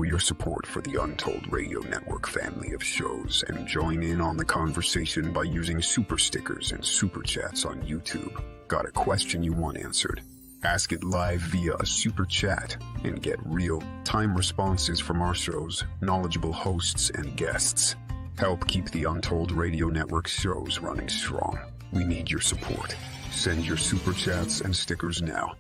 your support for the Untold Radio Network family of shows and join in on the conversation by using super stickers and super chats on YouTube. Got a question you want answered? Ask it live via a super chat and get real-time responses from our show's knowledgeable hosts and guests. Help keep the Untold Radio Network shows running strong. We need your support. Send your super chats and stickers now.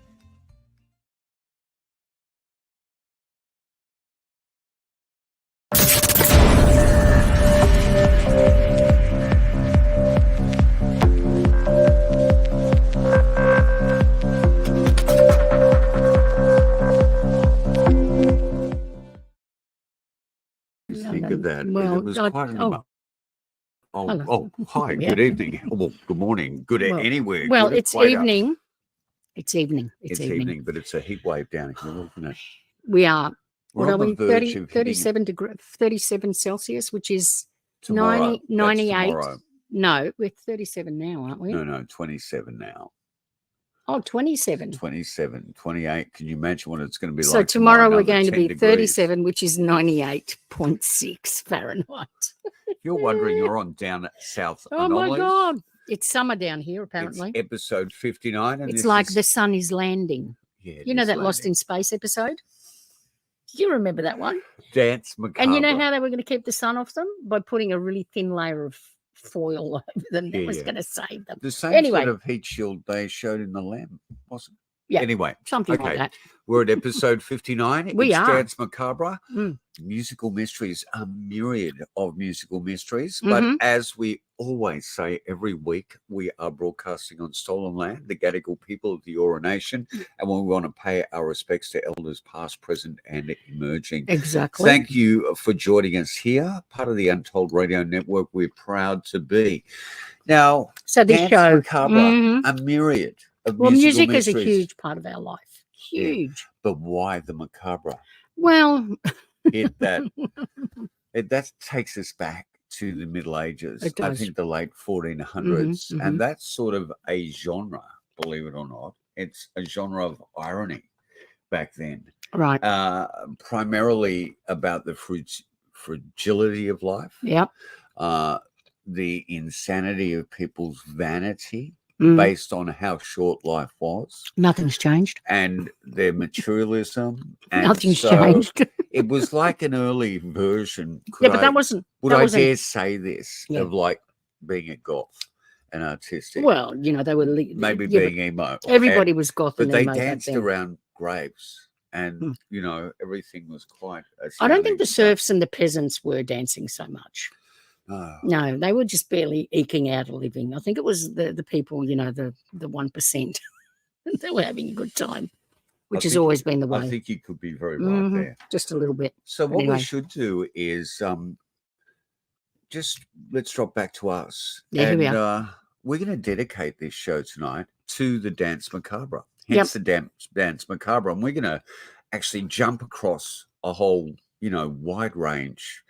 Think of that. Well, it was quite an hi, Yeah. good evening. Well, good morning. Good anywhere. Well, good it's equator. evening. It's evening. It's evening, but it's a heat wave down here, isn't it? We are. We're What are on the we? verge 30, of 37 degrees, 37 Celsius, which is tomorrow. 90, 98. Tomorrow. No, we're 37 now, aren't we? No, 27 now. Oh, 27. 27, 28. Can you imagine what it's going to be So like? tomorrow we're Another going to 10 be degrees. 37, which is 98.6 Fahrenheit. You're wondering you're on down at South Oh Anomalies. my God. It's summer down here, apparently. It's episode 59. And It's this like is, the sun is landing. yeah, You know it's that Lost landing. in Space episode? You remember that one? Danse Macabre. And you know how they were going to keep the sun off them? By putting a really thin layer of foil over them. That was Yeah. going to save them. The same Anyway. sort of heat shield they showed in the Lamb, wasn't it? Yeah. Anyway, Something like okay. that. We're at episode 59. We it's are. Danse Macabre. Mm. Musical mysteries, a myriad of musical mysteries. Mhm. But as we always say every week, we are broadcasting on stolen land, the Gadigal people of the Eora Nation, and we want to pay our respects to elders past, present, and emerging. Exactly. Thank you for joining us here, part of the Untold Radio Network. We're proud to be. Now, So this Danse show. Macabre, Mhm. a myriad of Well, musical music is a mysteries. huge part of our life. Huge. But why the macabre? Well, That takes us back to the Middle Ages. It I does. think the late 1400s. Mhm, And that's sort of a genre, believe it or not. It's a genre of irony back then. right. Primarily about the fragility of life, Yep. the insanity of people's vanity Mm. based on how short life was, Nothing's changed. and their materialism. And Nothing's so changed. it was like an early version. Yeah, but that wasn't. Would that I wasn't- dare say this Yeah. of like being a goth and artistic? Well, you know, they were maybe yeah, but being emo. everybody was goth but and they emo back danced then. around graves, and Hmm. you know everything was quite. I don't think the astounding. serfs and the peasants were dancing so much. Oh, No, they were just barely eking out a living. I think it was the people, you know, the 1%. They were having a good time, which has think- always been the way. I think you could be very right Mhm, there. just a little bit. So what anyway. we should do is just let's drop back to us. Yeah, here we and we're going to dedicate this show tonight to the Danse Macabre. Yep. Hence the Danse Macabre. And we're going to actually jump across a whole, wide range,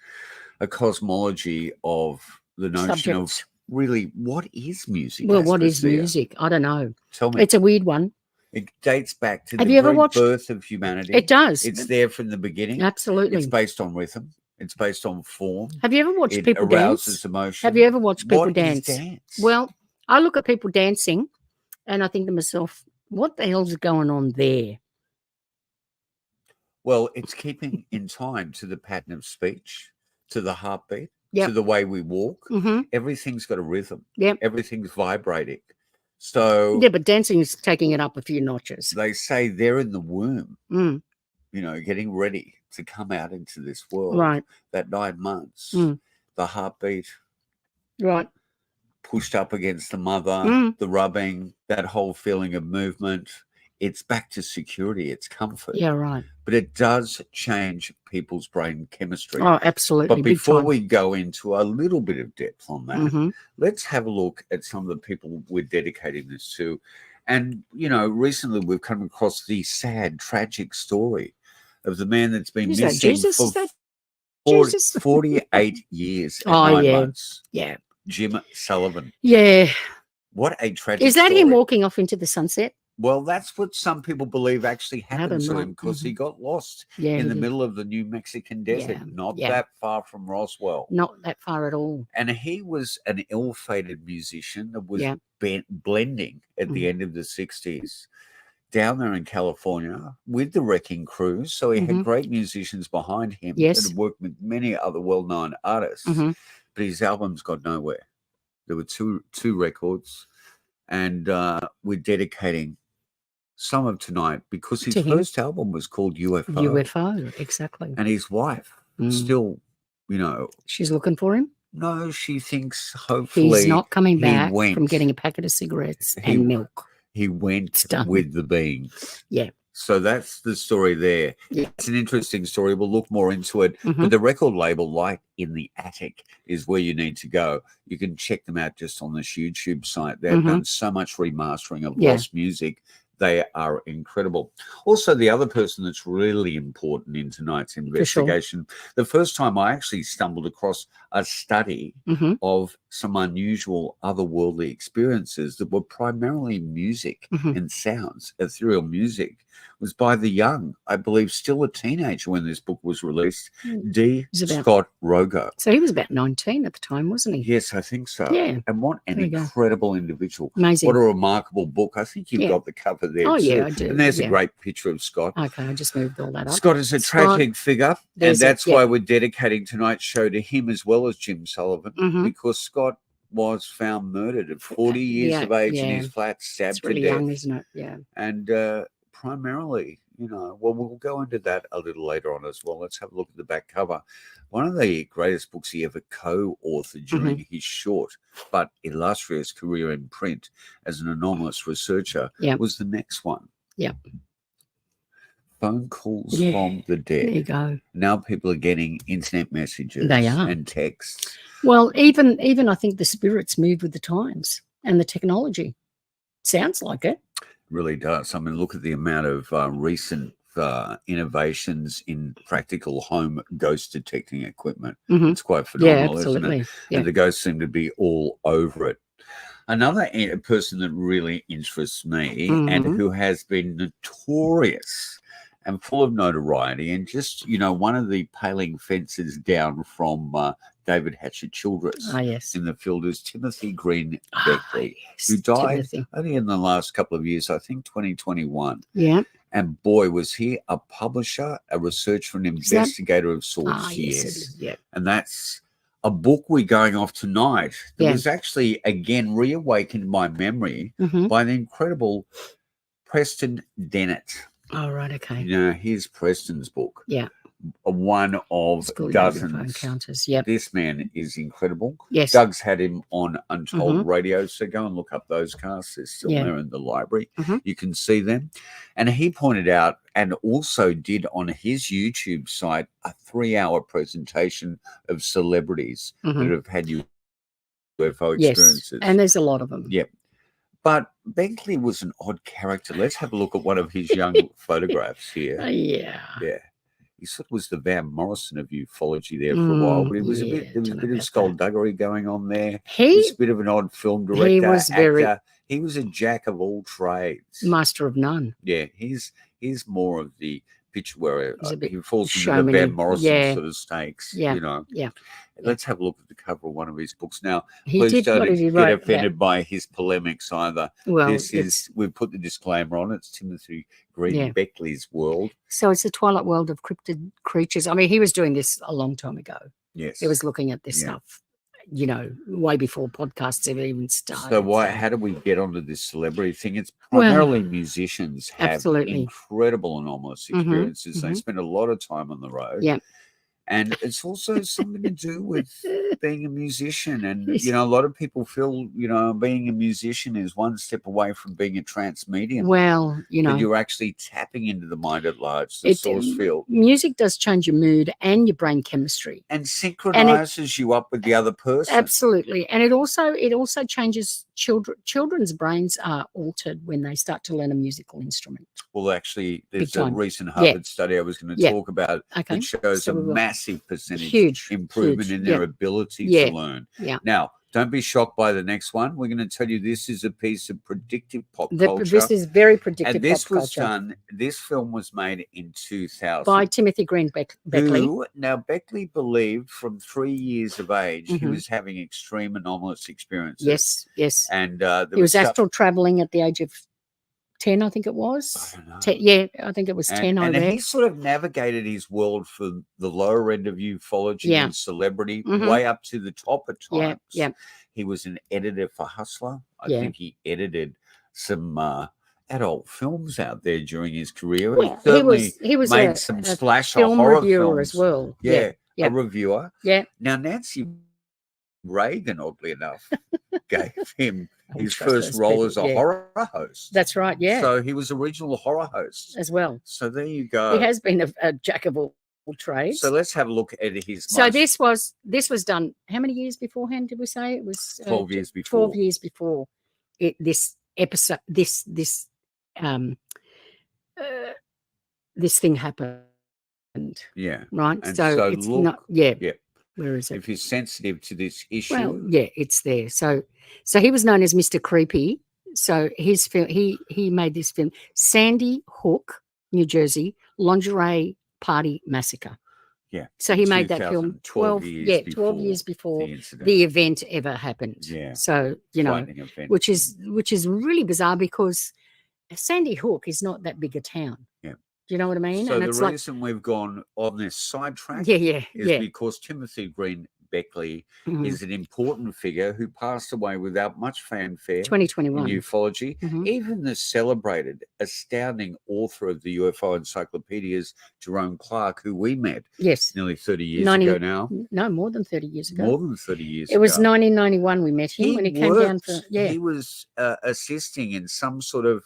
a cosmology of the notion Subjects. of really what is music? Well, what is Aspasia? music? I don't know. Tell me. It's a weird one. It dates back to Have the you ever very watched- birth of humanity. It does. It's there from the beginning. Absolutely. It's based on rhythm. It's based on form. Have you ever watched It people arouses dance? emotion. Have you ever watched people What is dance? dance? Well, I look at people dancing and I think to myself, what the hell's going on there? Well, it's keeping in time to the pattern of speech, to the heartbeat, Yep. to the way we walk. Hmm. Everything's got a rhythm. Yep. Everything's vibrating. So Yeah, but dancing is taking it up a few notches. they say they're in the womb, Mm, getting ready to come out into this world. right, That 9 months, Mm. the heartbeat right. pushed up against the mother, Mm. the rubbing, that whole feeling of movement. It's back to security. It's comfort. Yeah, right. But it does change people's brain chemistry. Oh, absolutely. But big before time. we go into a little bit of depth on that, Mhm. let's have a look at some of the people we're dedicating this to. And, recently we've come across the sad, tragic story of the man that's been Is that missing Jesus? for Is that 40 Jesus? 48 years and Oh, 9 yeah. months. Yeah. Jim Sullivan. Yeah. What a tragic Is that story. him walking off into the sunset? Well, that's what some people believe actually happened to him, because he got lost in the middle of the New Mexican desert, not that far from Roswell. Not that far at all. And he was an ill-fated musician that was blending at the end of the 60s down there in California with the Wrecking Crew. So he had great musicians behind him that had worked with many other well-known artists. But his albums got nowhere. There were two records, and we're dedicating some of tonight because his first album was called UFO. UFO, exactly. And his wife still, she's looking for him. No, she thinks hopefully he's not coming back from getting a packet of cigarettes and milk. He went with the beings. Yeah. So that's the story there. Yeah. It's an interesting story. We'll look more into it. But the record label, Light in the Attic, is where you need to go. You can check them out just on this YouTube site. They've done so much remastering of lost music. They are incredible. Also, the other person that's really important in tonight's investigation, the first time I actually stumbled across a study of some unusual otherworldly experiences that were primarily music and sounds, ethereal music, was by the young, I believe still a teenager when this book was released, D. Scott Rogo. So he was about 19 at the time, wasn't he? Yes, I think so. Yeah. And what an incredible individual. Amazing. What a remarkable book. I think you've got the cover there too. Yeah, I do. And there's a great picture of Scott. Okay, I just moved all that up. Scott is a tragic figure, and that's why we're dedicating tonight's show to him as well as Jim Sullivan, because Scott was found murdered at 40 years of age in his flat, stabbed it's really to death. young, isn't it? Yeah. And primarily, well, we'll go into that a little later on as well. Let's have a look at the back cover. One of the greatest books he ever co-authored during his short but illustrious career in print as an anomalous researcher was the next one. Yeah. Phone calls from the dead. There you go. Now people are getting internet messages and texts. Well, even I think the spirits move with the times and the technology. Sounds like it. Really does. I mean, look at the amount of recent innovations in practical home ghost detecting equipment. It's quite phenomenal, isn't it? Yeah. And the ghosts seem to be all over it. Another person that really interests me and who has been notorious and full of notoriety and just, one of the paling fences down from David Hatcher Childress in the field is Timothy Green Beckley, who died only in the last couple of years, I think 2021. Yeah. And boy, was he a publisher, a researcher, an investigator of sorts. Yes. And that's a book we're going off tonight that was actually, again, reawakened my memory by the incredible Preston Dennett. Oh, right, okay. Here's Preston's book. Yeah. One of dozens. Encounters. Yep. This man is incredible. Yes. Doug's had him on Untold Radio, so go and look up those casts. They're still there in the library. You can see them. And he pointed out and also did on his YouTube site a 3-hour presentation of celebrities that have had UFO experiences. Yes, and there's a lot of them. Yep. But Beckley was an odd character. Let's have a look at one of his young photographs here. Yeah. He sort of was the Van Morrison of ufology there for a while, but there was a bit of skullduggery going on there. He was a bit of an odd film director. He was he was a jack of all trades. Master of none. Yeah, he's more of the picture where he falls into the Van Morrison sort of stakes. Yeah. Let's have a look at the cover of one of his books now. He Please did, don't get offended by his polemics either. Well, we've put the disclaimer on. It's Timothy Green Beckley's world. So it's the twilight world of cryptid creatures. I mean, he was doing this a long time ago. Yes. He was looking at this stuff, way before podcasts ever even started. So how do we get onto this celebrity thing? It's primarily musicians have incredible anomalous experiences. They spend a lot of time on the road. Yeah. And it's also something to do with being a musician. And, a lot of people feel, being a musician is one step away from being a trance medium. Well, But you're actually tapping into the mind at large, the source field. Music does change your mood and your brain chemistry. And synchronizes you up with the other person. Absolutely. And it also changes children's brains are altered when they start to learn a musical instrument. Well, actually, there's a recent Harvard study I was going to talk about that shows a massive percentage improvement in their ability to learn. Yeah. Now, Don't be shocked by the next one. We're going to tell you this is a piece of predictive pop culture. This is very predictive and this pop was culture. done. This film was made in 2000 by Timothy Green Beckley. Who, now Beckley believed from 3 years of age he was having extreme anomalous experiences. Yes. And he was astral traveling at the age of 10, I think it was. I don't know. 10, I think it was 10. And he sort of navigated his world from the lower end of ufology and celebrity way up to the top at times. Yeah. He was an editor for Hustler. I think he edited some adult films out there during his career. Well, he was made some slasher film horror reviewer films as well. Yeah, a reviewer. Yeah. Now, Nancy Reagan, oddly enough, gave him his first role as a horror host. That's right, yeah. So he was original horror host. As well. So there you go. He has been a jack of all trades. So let's have a look at his So this was done how many years beforehand did we say? It was 12 years before. 12 years before this episode this thing happened. Yeah. Right. And so it's not Yeah. Where is it? If you're sensitive to this issue. Well, yeah, it's there. So he was known as Mr. Creepy. So his film, he made this film, Sandy Hook, New Jersey, Lingerie Party Massacre. Yeah. So he made that film 12 years before the event ever happened. Yeah. So, which is really bizarre because Sandy Hook is not that big a town. Yeah. Do you know what I mean? So the reason we've gone on this sidetrack is because Timothy Green Beckley is an important figure who passed away without much fanfare 2021 in ufology. Even the celebrated, astounding author of the UFO encyclopedias, Jerome Clark, who we met nearly 30 years ago now. No, more than 30 years ago. More than 30 years ago. It was 1991 we met him when he came down for... Yeah. He was assisting in some sort of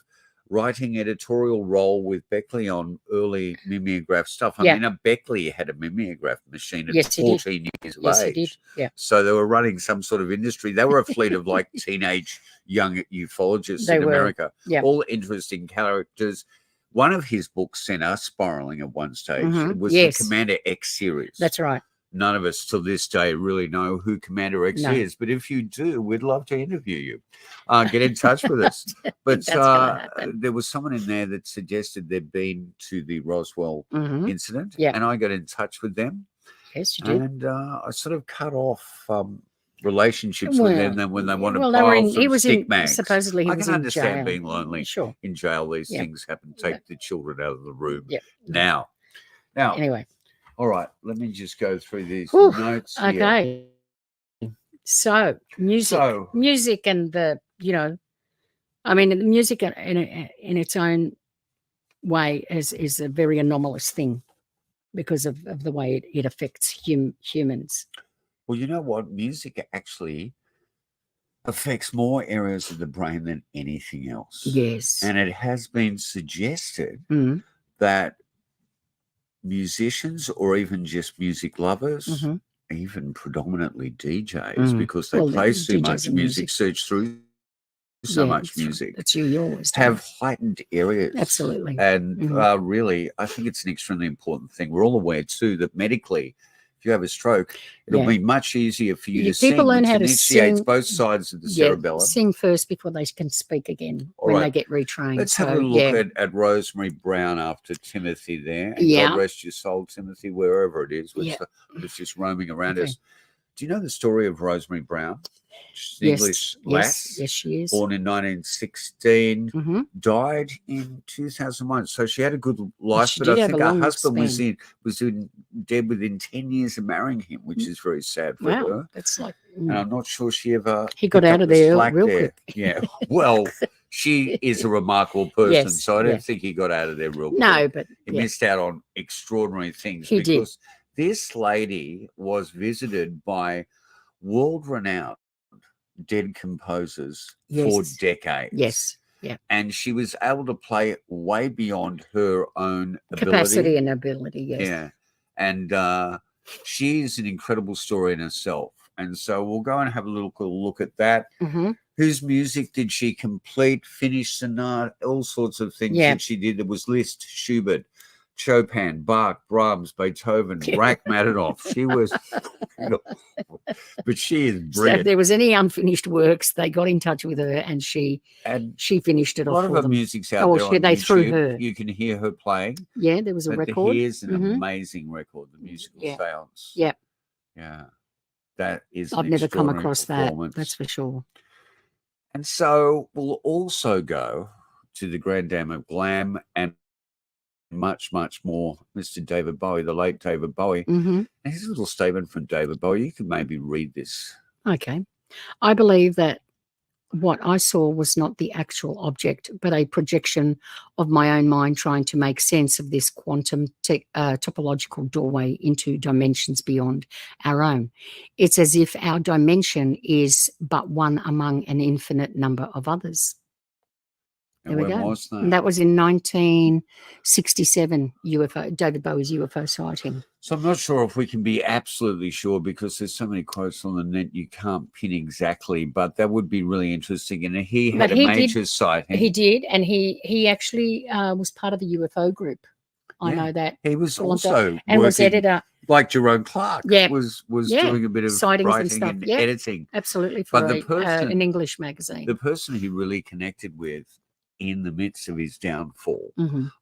writing editorial role with Beckley on early mimeograph stuff. I mean, Beckley had a mimeograph machine at 14 years of age. He did. Yeah. So they were running some sort of industry. They were a fleet of like teenage young ufologists in America. Yeah. All interesting characters. One of his books sent us spiraling at one stage. It was the Commander X series. That's right. None of us to this day really know who Commander X is, but if you do, we'd love to interview you. Get in touch with us. But there was someone in there that suggested they'd been to the Roswell incident, and I got in touch with them. Yes, you did. And I sort of cut off relationships with them when they wanted to pile some stick mags. Supposedly he was in jail. I can understand being lonely. Sure. In jail, these things happen. Take the children out of the room. Yeah. Now, anyway. All right, let me just go through these notes here. Okay. So music and the, I mean, the music in its own way is a very anomalous thing because of the way it affects humans. Well, you know what? Music actually affects more areas of the brain than anything else. Yes. And it has been suggested that musicians or even just music lovers, even predominantly DJs, because they play so much music, search through so much music. That's you always have heightened areas. Absolutely. And really, I think it's an extremely important thing. We're all aware too that medically, if you have a stroke, it'll be much easier for you to sing. People learn how to sing. Both sides of the cerebellum. Sing first before they can speak again when they get retrained. Let's have a look at Rosemary Brown after Timothy there. And God rest your soul, Timothy, wherever it is. It's just roaming around us. Do you know the story of Rosemary Brown? She's an English lass. Yes, she is. Born in 1916, died in 2001. So she had a good life, but I think her husband was dead within 10 years of marrying him, which is very sad for her. That's like, and I'm not sure she ever. He got out of there real quick. Yeah. Well, she is a remarkable person, so I don't think he got out of there real quick. No, but he missed out on extraordinary things. He did. This lady was visited by world-renowned dead composers for decades. Yes. Yeah. And she was able to play way beyond her own capacity and ability. Yes. Yeah. And she is an incredible story in herself. And so we'll go and have a little look at that. Whose music did she complete, finish, sonata, all sorts of things that she did. There was Liszt, Schubert, Chopin, Bach, Brahms, Beethoven, Rachmaninoff. She was But she is brilliant. So if there was any unfinished works, they got in touch with her, and she finished it off. A lot of her music's out there on they YouTube. threw her. You can hear her playing. Yeah, there was a record. Here's an amazing record, the musical seance. Yeah. Yeah. That is I've never come across that. That's for sure. And so we'll also go to the Grand Dam of Glam and much, much more, Mr. David Bowie, the late David Bowie. And here's a little statement from David Bowie. You can maybe read this. Okay. I believe that what I saw was not the actual object, but a projection of my own mind trying to make sense of this quantum topological doorway into dimensions beyond our own. It's as if our dimension is but one among an infinite number of others. And there we when go. was that? And that was in 1967, David Bowie's UFO sighting. So I'm not sure if we can be absolutely sure because there's so many quotes on the net you can't pin exactly, but that would be really interesting. And he had a major sighting. He did, and he actually was part of the UFO group. I know that. He was also and was editor. Like Jerome Clark was doing a bit of sightings writing and stuff. and editing. Absolutely, for an English magazine. The person he really connected with in the midst of his downfall,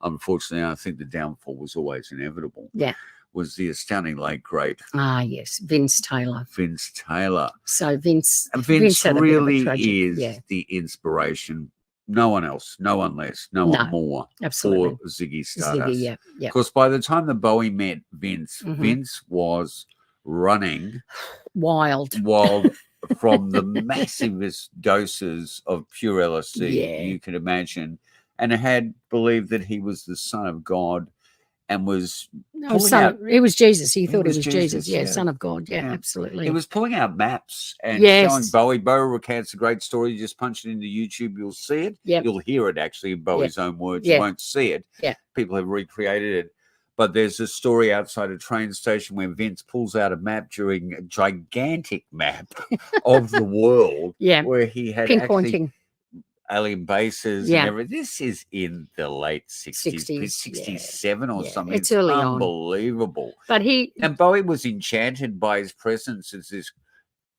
unfortunately, I think the downfall was always inevitable. Yeah. Was the astounding late great. Ah, yes, Vince Taylor. Vince Taylor. So Vince really is the inspiration. No one else, no one less, no one more. Absolutely. For Ziggy Stardust. Yeah. Because by the time that Bowie met Vince, Vince was running wild from the massivest doses of pure LSD you could imagine, and had believed that he was the son of God and was it was Jesus. He thought he was Jesus. Yeah, son of God. Yeah, absolutely. He was pulling out maps and showing Bowie. Bowie recants a great story. You just punch it into YouTube, you'll see it. Yep. You'll hear it actually in Bowie's own words. You won't see it. Yeah. People have recreated it. But there's a story outside a train station where Vince pulls out a map during a gigantic map of the world where he had pinpointing alien bases and everything. This is in the late 60s 67 or something. It's early unbelievable. On. But and Bowie was enchanted by his presence as this,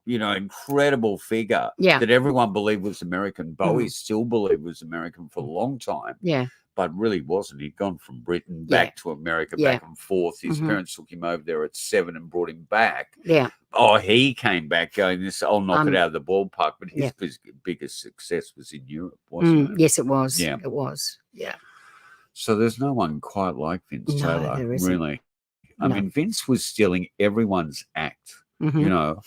incredible figure that everyone believed was American. Bowie still believed was American for a long time. Yeah. But really wasn't. He'd gone from Britain back to America, back and forth. His parents took him over there at 7 and brought him back. Yeah. Oh, he came back going, I'll knock it out of the ballpark. But his biggest success was in Europe, wasn't it? Yes, it was. Yeah. It was. Yeah. So there's no one quite like Vince Taylor, there isn't. really. I mean, Vince was stealing everyone's act, but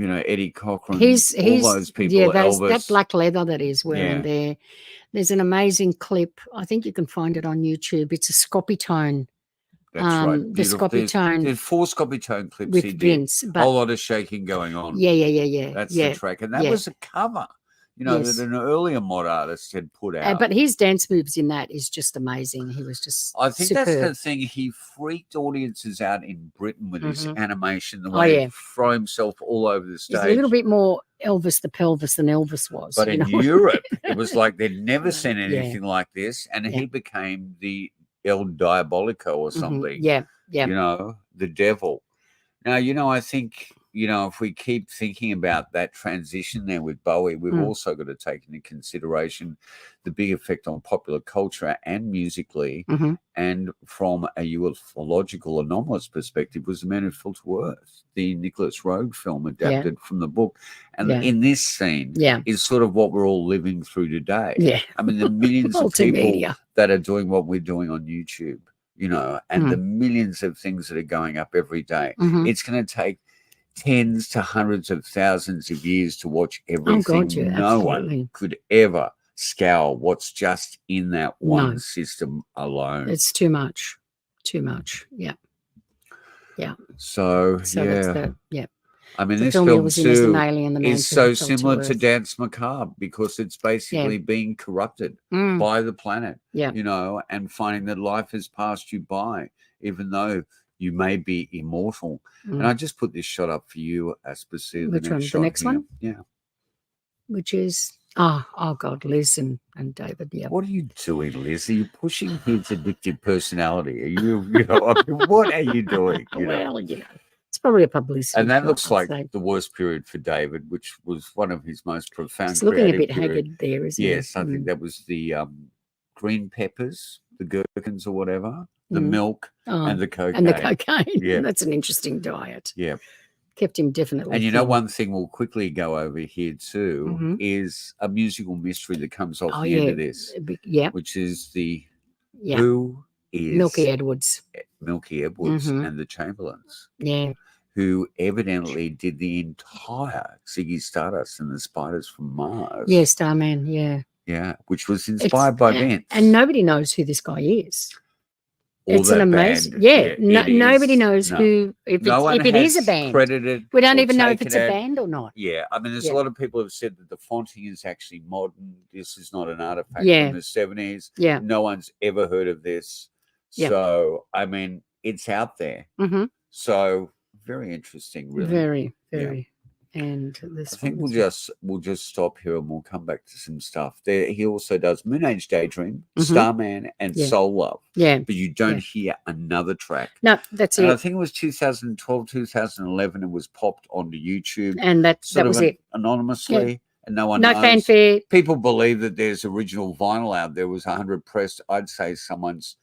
Eddie Cochran, all those people, Elvis. That black leather that he's wearing there. There's an amazing clip. I think you can find it on YouTube. It's a Scopitone. That's right. The Scopitone. There's 4 Scopitone clips with he did. Vince. A whole lot of shaking going on. Yeah. That's the track. And that was a cover, that an earlier mod artist had put out. But his dance moves in that is just amazing. He was just that's the thing. He freaked audiences out in Britain with his animation, the way he threw himself all over the stage. He's a little bit more Elvis the pelvis than Elvis was. But in Europe, it was like they'd never seen anything like this. And he became the El Diabolico or something. Yeah. The devil. Now, I think, if we keep thinking about that transition there with Bowie, we've also got to take into consideration the big effect on popular culture and musically. And from a ufological anomalous perspective was The Man Who Fell to Earth, the Nicholas Roeg film adapted from the book. And in this scene is sort of what we're all living through today. Yeah. I mean, the millions of people that are doing what we're doing on YouTube, and the millions of things that are going up every day. It's going to take tens to hundreds of thousands of years to watch everything. No one could ever scour what's just in that one system alone. It's too much. Yeah. So that's the, I mean, the this film film was too is so similar to Danse Macabre because it's basically being corrupted by the planet, and finding that life has passed you by, even though you may be immortal. And I just put this shot up for you, Aspasia. Which one? The next one? Yeah. Which is Oh God, Liz and David. Yeah. What are you doing, Liz? Are you pushing his addictive personality? Are you know, I mean, what are you doing? Well, it's probably a publicity. And that shot, looks like say. the worst period for David, which was one of his most profound. It's looking a bit period. haggard there, isn't it? Yes, I think that was the green peppers, the gherkins or whatever, the milk, and the cocaine. And the cocaine. Yeah. That's an interesting diet. Yeah. Kept him definitely. And you thin. know, one thing we'll quickly go over here too is a musical mystery that comes off the end of this. Yeah. Which is the who is Milky Edwards. Milky Edwards and the Chamberlains. Yeah. Who evidently did the entire Ziggy Stardust and the Spiders from Mars. Yeah, Starman, yeah. Yeah, which was inspired by Vince. And nobody knows who this guy is. It's an amazing, band, nobody knows who, if it is a band. Credited we don't even know if it's a band or not. Yeah, I mean, there's a lot of people who have said that the fonting is actually modern. This is not an artifact from the 70s. Yeah. No one's ever heard of this. Yeah. So, I mean, it's out there. So, very interesting, really. Very, very. And this I think we'll just stop here and we'll come back to some stuff. There, he also does Moon Age Daydream, Starman, and Soul Love. Yeah, but you don't hear another track. No, that's it. I think it was 2012, 2011. It was popped onto YouTube, and that was it anonymously, and no one knows. Fanfare. People believe that there's original vinyl out there. Was 100 pressed. I'd say someone's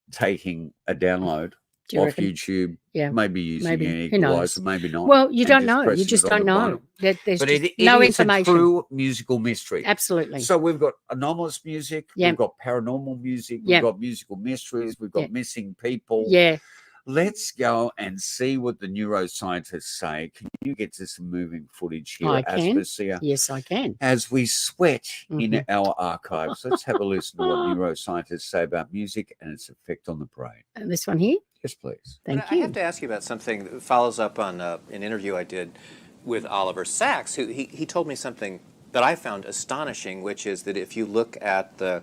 taking a download off YouTube, maybe using an equalizer, maybe not. Well, you don't know. You just don't know. There's no information. It's a true musical mystery. Absolutely. So we've got anomalous music, we've got paranormal music, we've got musical mysteries, we've got missing people. Yeah. Let's go and see what the neuroscientists say. Can you get to some moving footage here, Aspasia? Yes, I can. As we sweat in our archives, let's have a listen to what neuroscientists say about music and its effect on the brain. And this one here? Yes, please. Thank you. I have to ask you about something that follows up on an interview I did with Oliver Sacks, who he told me something that I found astonishing, which is that if you look at the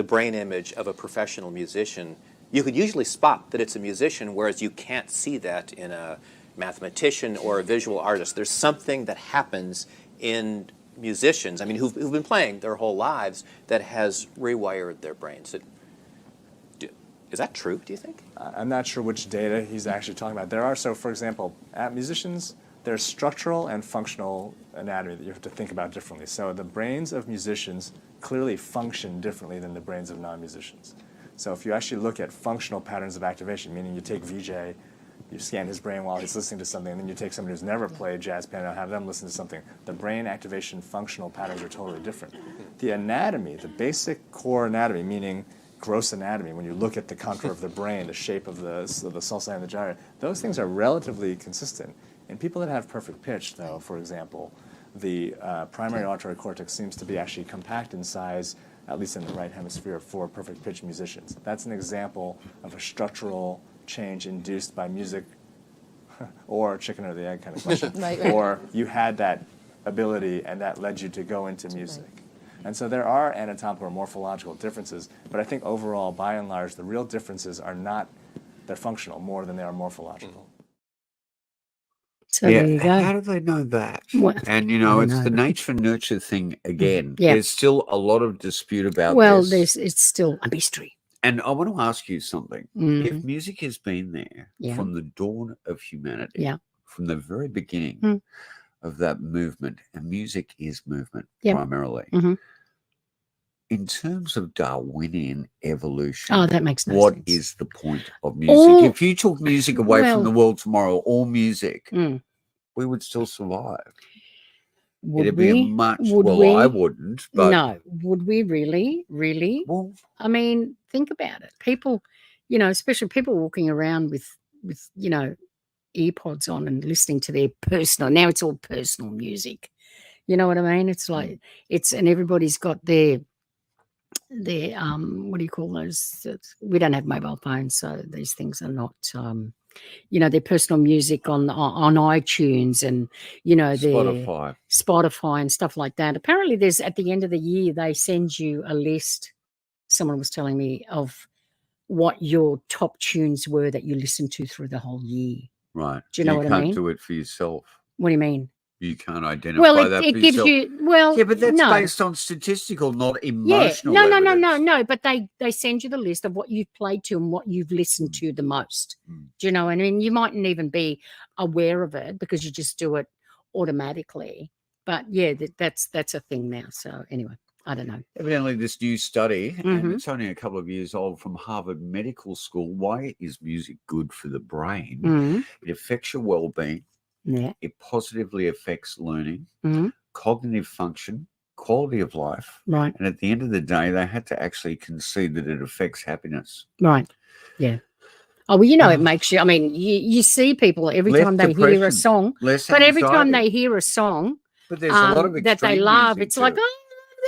brain image of a professional musician, you could usually spot that it's a musician, whereas you can't see that in a mathematician or a visual artist. There's something that happens in musicians, I mean, who've been playing their whole lives, that has rewired their brains. Is that true, do you think? I'm not sure which data he's actually talking about. There are, so for example, at musicians, there's structural and functional anatomy that you have to think about differently. So the brains of musicians clearly function differently than the brains of non-musicians. So if you actually look at functional patterns of activation, meaning you take VJ, you scan his brain while he's listening to something, and then you take somebody who's never played jazz piano and have them listen to something, the brain activation functional patterns are totally different. The anatomy, the basic core anatomy, meaning gross anatomy, when you look at the contour of the brain, the shape of the sulci and the gyri, those things are relatively consistent. In people that have perfect pitch, though, for example, the primary auditory cortex seems to be actually compact in size, at least in the right hemisphere, for perfect pitch musicians. That's an example of a structural change induced by music, or chicken or the egg kind of question. Right. Or you had that ability and that led you to go into music. And so there are anatomical or morphological differences, but I think overall, by and large, the real differences are not, they're functional more than they are morphological. So there you go. How do they know that? Well, and, you know, it's the nature and nurture thing again. Yeah. There's still a lot of dispute about this. Well, it's still a mystery. And I want to ask you something. If music has been there from the dawn of humanity, from the very beginning of that movement, and music is movement primarily, in terms of Darwinian evolution, that makes no what sense. is the point of music? If you took music away from the world tomorrow, all music, we would still survive. It'd be a much, I wouldn't. But no, would we really? Really? Well, I mean, think about it. People, you know, especially people walking around with you know, earpods on and listening to their personal, now it's all personal music. You know what I mean? It's like, and everybody's got their what do you call those? We don't have mobile phones, so these things are not, you know, their personal music on iTunes and, you know, their Spotify and stuff like that. Apparently there's, at the end of the year, they send you a list, someone was telling me, of what your top tunes were that you listened to through the whole year. Right. Do you know what I mean? You can't do it for yourself. What do you mean? You can't identify that. It gives you. Well, yeah, but that's no. based on statistical, not emotional. Yeah, evidence. no. But they send you the list of what you've played to and what you've listened to the most. Do you know? I mean, you mightn't even be aware of it because you just do it automatically. But yeah, that's a thing now. So anyway, I don't know. Evidently, this new study, and it's only a couple of years old, from Harvard Medical School. Why is music good for the brain? It affects your well-being. Yeah. It positively affects learning, cognitive function, quality of life. Right. And at the end of the day, they had to actually concede that it affects happiness. Right. Yeah. Oh, well, it makes you, I mean, you see people every time they hear a song, but every time they hear a song but there's a lot of that they love, it's too. like, oh,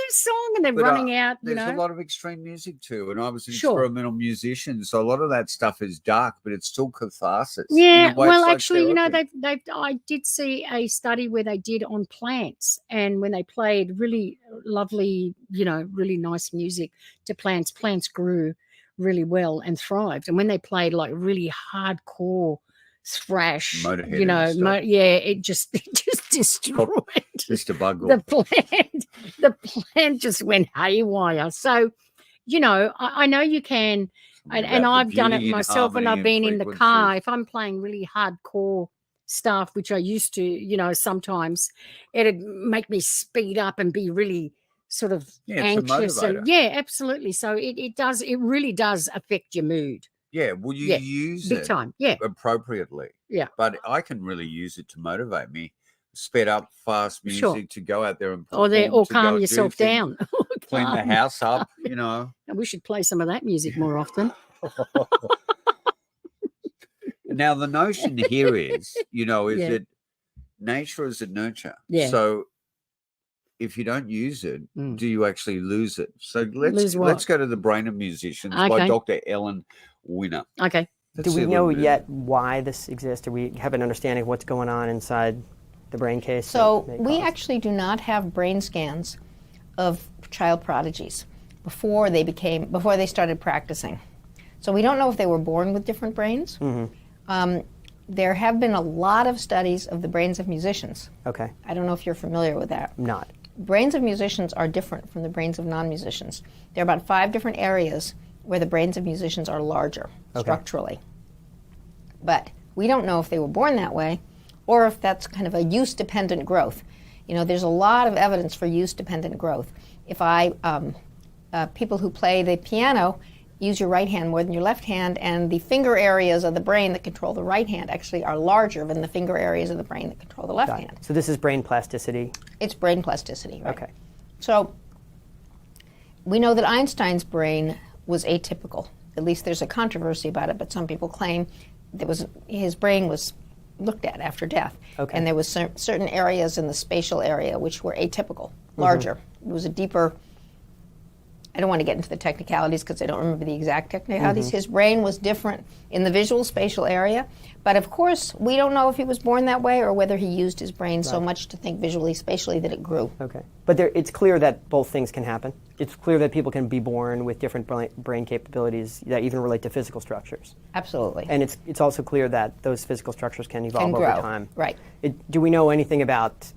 this song, and they're running out, There's a lot of extreme music too, and I was an experimental musician, so a lot of that stuff is dark, but it's still catharsis. Yeah, well, actually, I did see a study where they did on plants, and when they played really lovely, really nice music to plants, plants grew really well and thrived. And when they played like really hardcore thrash, it just destroyed the plant. The plant just went haywire. So, I know you can, and I've done it myself when I've been in the car. If I'm playing really hardcore stuff, which I used to, sometimes it'd make me speed up and be really sort of anxious. And absolutely. So it really does affect your mood. Yeah, well, you use big time. Yeah, appropriately. Yeah, but I can really use it to motivate me. Sped up, fast music to go out there and perform, or calm yourself down, clean the house up. And we should play some of that music more often. Now the notion here is, that nature is a nurture. Yeah. So if you don't use it, do you actually lose it? So let's go to The Brain of Musicians by Dr. Ellen Winner. Okay. Do we know yet why this exists? Do we have an understanding of what's going on inside the brain case? So we actually do not have brain scans of child prodigies before they started practicing. So we don't know if they were born with different brains. There have been a lot of studies of the brains of musicians. Okay. I don't know if you're familiar with that. I'm not. Brains of musicians are different from the brains of non-musicians. There are about 5 different areas where the brains of musicians are larger structurally. But we don't know if they were born that way or if that's kind of a use-dependent growth. There's a lot of evidence for use-dependent growth. If people who play the piano use your right hand more than your left hand, and the finger areas of the brain that control the right hand actually are larger than the finger areas of the brain that control the left hand. So this is brain plasticity? It's brain plasticity, right? Okay. So we know that Einstein's brain was atypical. At least there's a controversy about it, but some people claim his brain was looked at after death. Okay. And there was certain areas in the spatial area which were atypical, larger. It was a deeper... I don't want to get into the technicalities because I don't remember the exact technicalities. His brain was different in the visual spatial area. But of course, we don't know if he was born that way or whether he used his brain so much to think visually, spatially that it grew. Okay. But it's clear that both things can happen. It's clear that people can be born with different brain capabilities that even relate to physical structures. Absolutely. And it's also clear that those physical structures can evolve over time. Right. Do we know anything about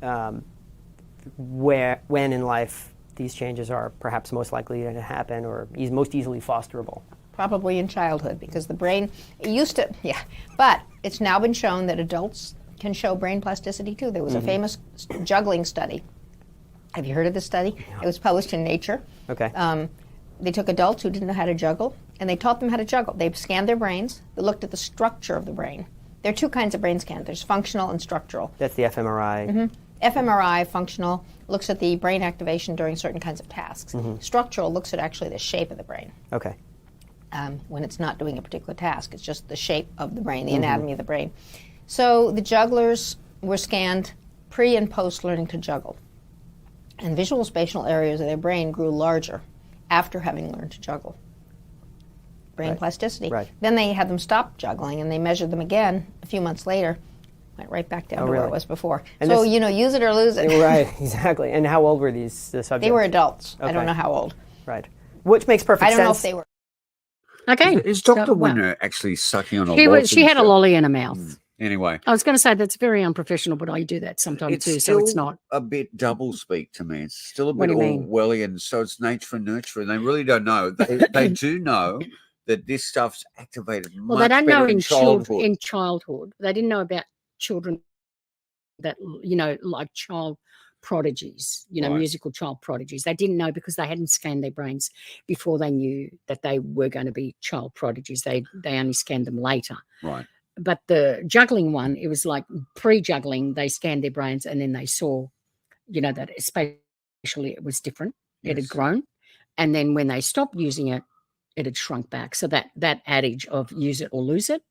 when in life these changes are perhaps most likely to happen or most easily fosterable? Probably in childhood, because the brain used to, but it's now been shown that adults can show brain plasticity too. There was a famous juggling study. Have you heard of this study? It was published in Nature. Okay. They took adults who didn't know how to juggle, and they taught them how to juggle. They scanned their brains. They looked at the structure of the brain. There are 2 kinds of brain scans. There's functional and structural. That's the fMRI. fMRI, functional, looks at the brain activation during certain kinds of tasks. Structural looks at actually the shape of the brain. Okay. When it's not doing a particular task, it's just the shape of the brain, the anatomy of the brain. So the jugglers were scanned pre and post learning to juggle. And visual spatial areas of their brain grew larger after having learned to juggle. Brain plasticity. Right. Then they had them stop juggling, and they measured them again a few months later. Went right back down to where it was before. And so, use it or lose it. Right, exactly. And how old were the subjects? They were adults. Okay. I don't know how old. Right. Which makes perfect sense. I don't know if they were. Okay. Is Dr. Winner actually sucking on a lolly? lolly? She had a lolly in her mouth. Anyway, I was going to say that's very unprofessional, but I do that sometimes too. So it's not a bit double speak to me. It's still a What bit do you mean? Orwellian. So it's nature and nurture, and they really don't know. They do know that this stuff's activated well. much They don't better know in childhood. in childhood. They didn't know about children that like child prodigies, Right. musical child prodigies. They didn't know because they hadn't scanned their brains before they knew that they were going to be child prodigies. They only scanned them later. Right. But the juggling one, it was like pre-juggling. They scanned their brains and then they saw, that especially it was different. It had Yes. grown. And then when they stopped using it, it had shrunk back. So that adage of use it or lose it.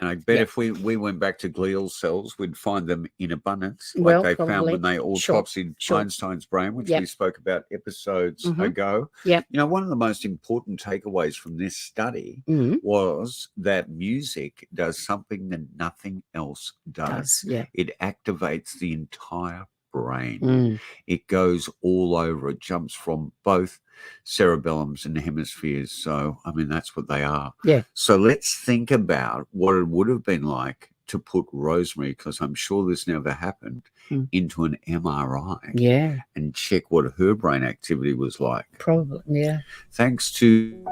And I bet Yeah. if we went back to glial cells, we'd find them in abundance, Well, like they found probably. when they autopsied Sure. Einstein's brain, which Yep. we spoke about episodes Mhm. ago. Yep. One of the most important takeaways from this study Mhm. was that music does something that nothing else does. Yeah. It activates the entire brain. Mm. It goes all over. It jumps from both cerebellums and hemispheres. So, that's what they are. Yeah. So let's think about what it would have been like to put Rosemary, because I'm sure this never happened, into an MRI Yeah. and check what her brain activity was like. Probably. Yeah. Thanks to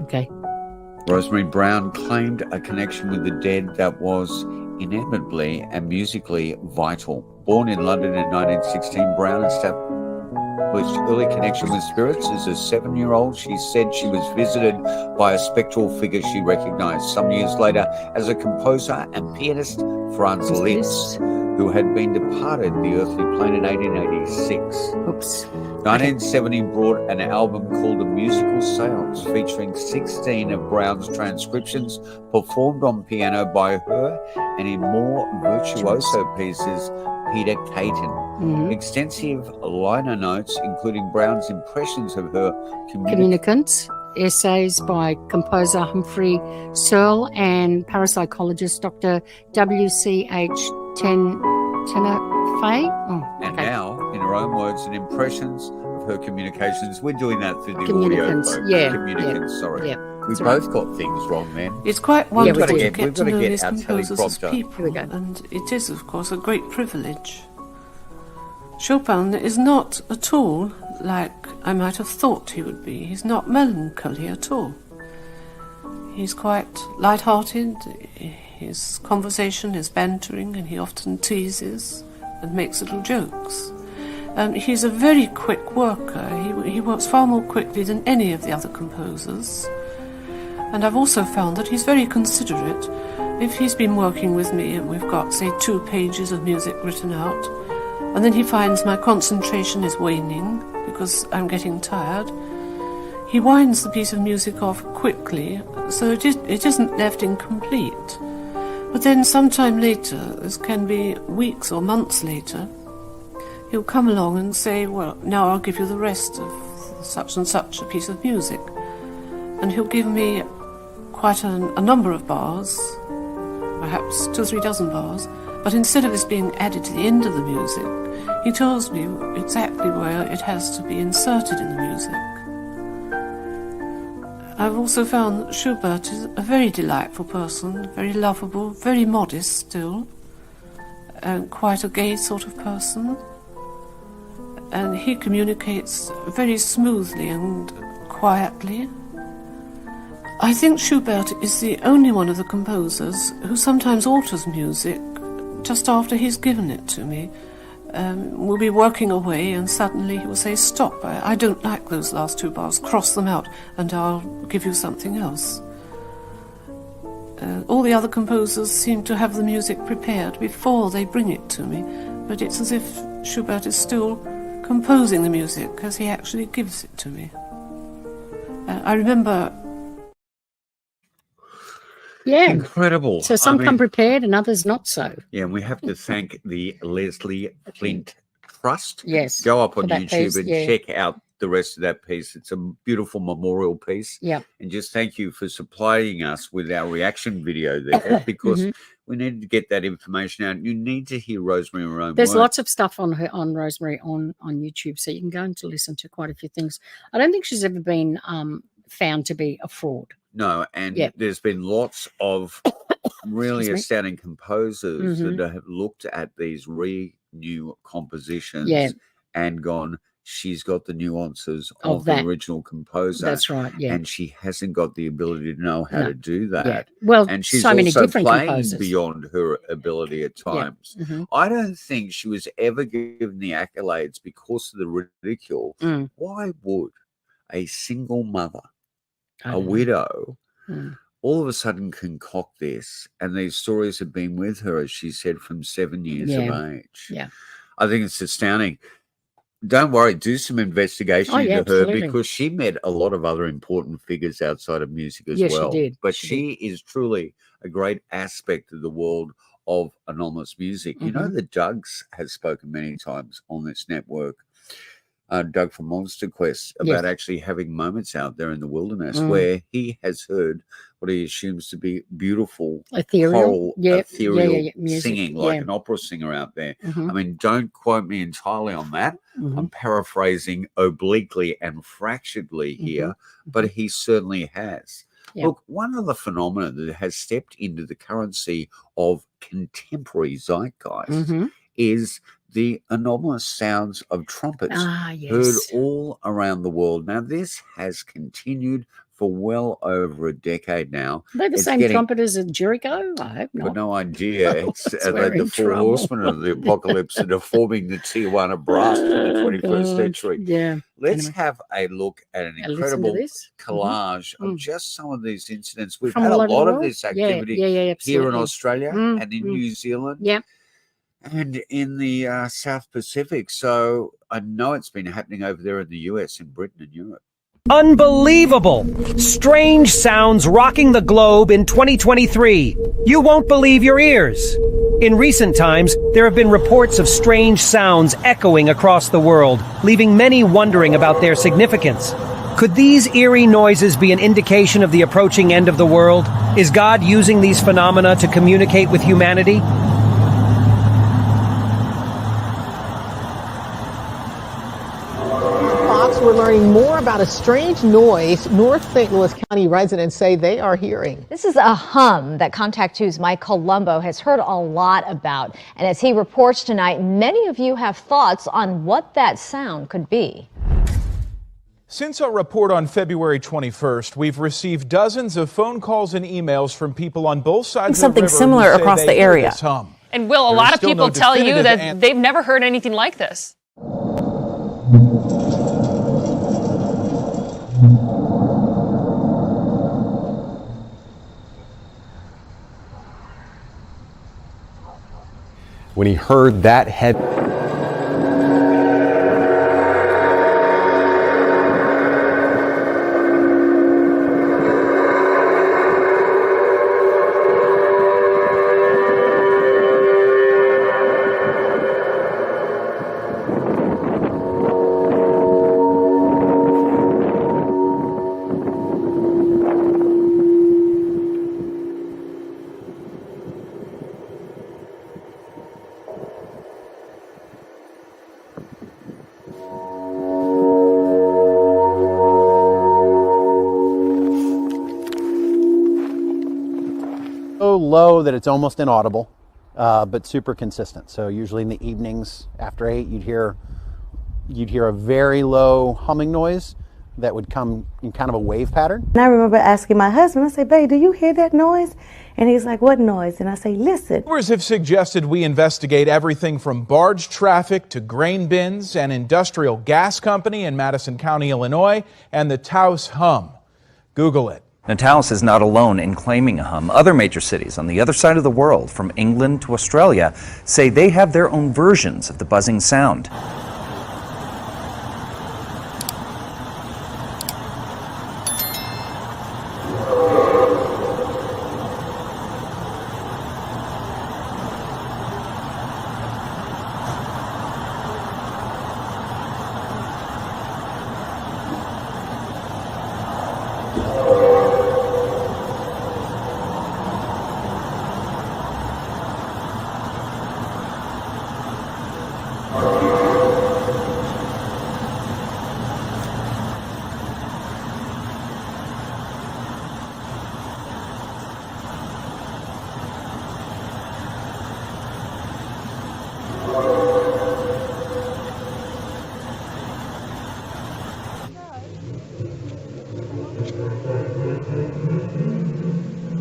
Okay. Rosemary Brown claimed a connection with the dead that was inevitably and musically vital. Born in London in 1916, Brown established early connection with spirits. As a 7-year-old, she said she was visited by a spectral figure she recognized. Some years later, as a composer and pianist, Franz Liszt, who had been departed the earthly plane in 1886. Oops. 1970 brought an album called A Musical Seance, featuring 16 of Brown's transcriptions performed on piano by her, and in more virtuoso pieces, Peter Caton. Mhm. Extensive liner notes, including Brown's impressions of her Communicants, essays by composer Humphrey Searle and parapsychologist Dr. W.C.H. Tenafay. and now, in her own words and impressions of her communications, we're doing that through the audio. Communicants, folks. yeah, Communicants, sorry. Yeah. We Sorry. both got things wrong, man. It's quite we wonderful do. to We've get got to to know get these our composers as teleprompter. people, Here we go. and it is, of course, a great privilege. Chopin is not at all like I might have thought he would be. He's not melancholy at all. He's quite light-hearted. His conversation is bantering, and he often teases and makes little jokes. He's a very quick worker. He works far more quickly than any of the other composers. And I've also found that he's very considerate. If he's been working with me and we've got, say, 2 pages of music written out, and then he finds my concentration is waning because I'm getting tired, he winds the piece of music off quickly, so it isn't left incomplete. But then sometime later, this can be weeks or months later, he'll come along and say, well, now I'll give you the rest of such and such a piece of music. And he'll give me quite a number of bars, perhaps 2 or 3 dozen bars, but instead of this being added to the end of the music, he tells me exactly where it has to be inserted in the music. I've also found that Schubert is a very delightful person, very lovable, very modest still, and quite a gay sort of person. And he communicates very smoothly and quietly. I think Schubert is the only one of the composers who sometimes alters music just after he's given it to me. We'll be working away and suddenly he will say, stop, I don't like those last 2 bars, cross them out and I'll give you something else. All the other composers seem to have the music prepared before they bring it to me, but it's as if Schubert is still composing the music as he actually gives it to me. I remember... Yeah. Incredible. So some come prepared and others not so. Yeah, and we have to thank the Leslie Flint Trust. Yes. Go up on for that YouTube piece, and yeah. check out the rest of that piece. It's a beautiful memorial piece. Yeah. And just thank you for supplying us with our reaction video there, because we needed to get that information out. You need to hear Rosemary in her own There's words. lots of stuff on Rosemary on YouTube, so you can go and to listen to quite a few things. I don't think she's ever been found to be a fraud. No, and there's been lots of really astounding composers that have looked at these new compositions and gone, she's got the nuances of the original composer. That's right, yeah. And she hasn't got the ability to know how to do that. Yeah. Well, and she's so many also different playing composers. beyond her ability at times. Yeah. I don't think she was ever given the accolades because of the ridicule. Why would a single mother, a widow, all of a sudden concoct this? And these stories have been with her, as she said, from 7 years of age. Yeah. I think it's astounding. Don't worry, do some investigation into her, because she met a lot of other important figures outside of music as well. She did. But she is truly a great aspect of the world of anomalous music. You know, that Doug's has spoken many times on this network, Doug from Monster Quest, about actually having moments out there in the wilderness where he has heard what he assumes to be beautiful, ethereal music, singing, like an opera singer out there. I mean, don't quote me entirely on that. I'm paraphrasing obliquely and fracturedly here, but he certainly has. Look, one of the phenomena that has stepped into the currency of contemporary zeitgeist is the anomalous sounds of trumpets heard all around the world. Now, this has continued for well over a decade now. Are they the same trumpeters as Jericho? I hope not. But no idea. It's the four horsemen of the apocalypse that are forming the Tijuana brass for the 21st century. Yeah. Let's have a look at an incredible collage of just some of these incidents. We've had a lot of this activity here in Australia and in New Zealand. Yeah. And in the South Pacific. So I know it's been happening over there in the US, in Britain and Europe. Unbelievable! Strange sounds rocking the globe in 2023. You won't believe your ears. In recent times, there have been reports of strange sounds echoing across the world, leaving many wondering about their significance. Could these eerie noises be an indication of the approaching end of the world? Is God using these phenomena to communicate with humanity? We're learning more about a strange noise North St. Louis County residents say they are hearing. This is a hum that Contact 2's Mike Colombo has heard a lot about. And as he reports tonight, many of you have thoughts on what that sound could be. Since our report on February 21st, we've received dozens of phone calls and emails from people on both sides of the river. Something similar across the area. And Will, a lot of people tell you that they've never heard anything like this. When he heard that head. Low that it's almost inaudible, but super consistent. So usually in the evenings after 8, you'd hear a very low humming noise that would come in kind of a wave pattern. And I remember asking my husband, I said, babe, do you hear that noise? And he's like, what noise? And I say, listen. Viewers have suggested we investigate everything from barge traffic to grain bins, an industrial gas company in Madison County, Illinois, and the Taos hum. Google it. Anomalous is not alone in claiming a hum. Other major cities on the other side of the world, from England to Australia, say they have their own versions of the buzzing sound.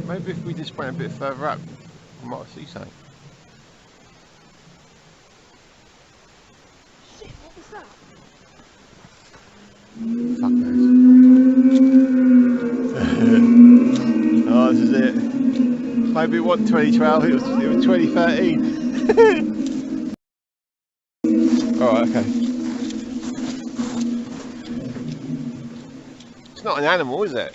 Maybe if we just went a bit further up, we might see something. Shit, what was that? Fuck knows. Oh, this is it. Maybe it wasn't 2012, it was 2013. Alright, okay. It's not an animal, is it?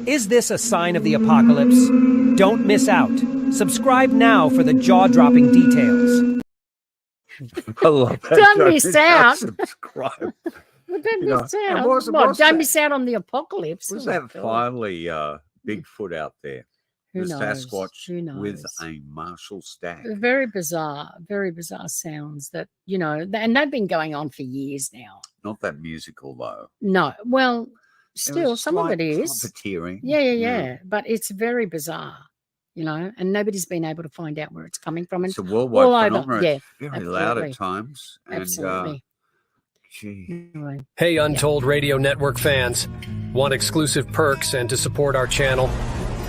Is this a sign of the apocalypse? Don't miss out. Subscribe now for the jaw-dropping details. I love that. Don't miss out. Subscribe. Don't You know, miss and out. was What, don't that- miss out on the apocalypse. Was Oh, that God. finally Bigfoot out there? Who the knows? Sasquatch Who knows? with a Marshall stack. Very bizarre sounds that, you know, and they've been going on for years now. Not that musical though. No, well, There still, was some of slight it is. puppeteering. Yeah. But it's very bizarre, you know, and nobody's been able to find out where it's coming from. And It's a worldwide all over. phenomenon. Yeah, It's very loud absolutely. at times. And, Absolutely. gee. Anyway. Hey, Untold Radio Network fans. Want exclusive perks and to support our channel?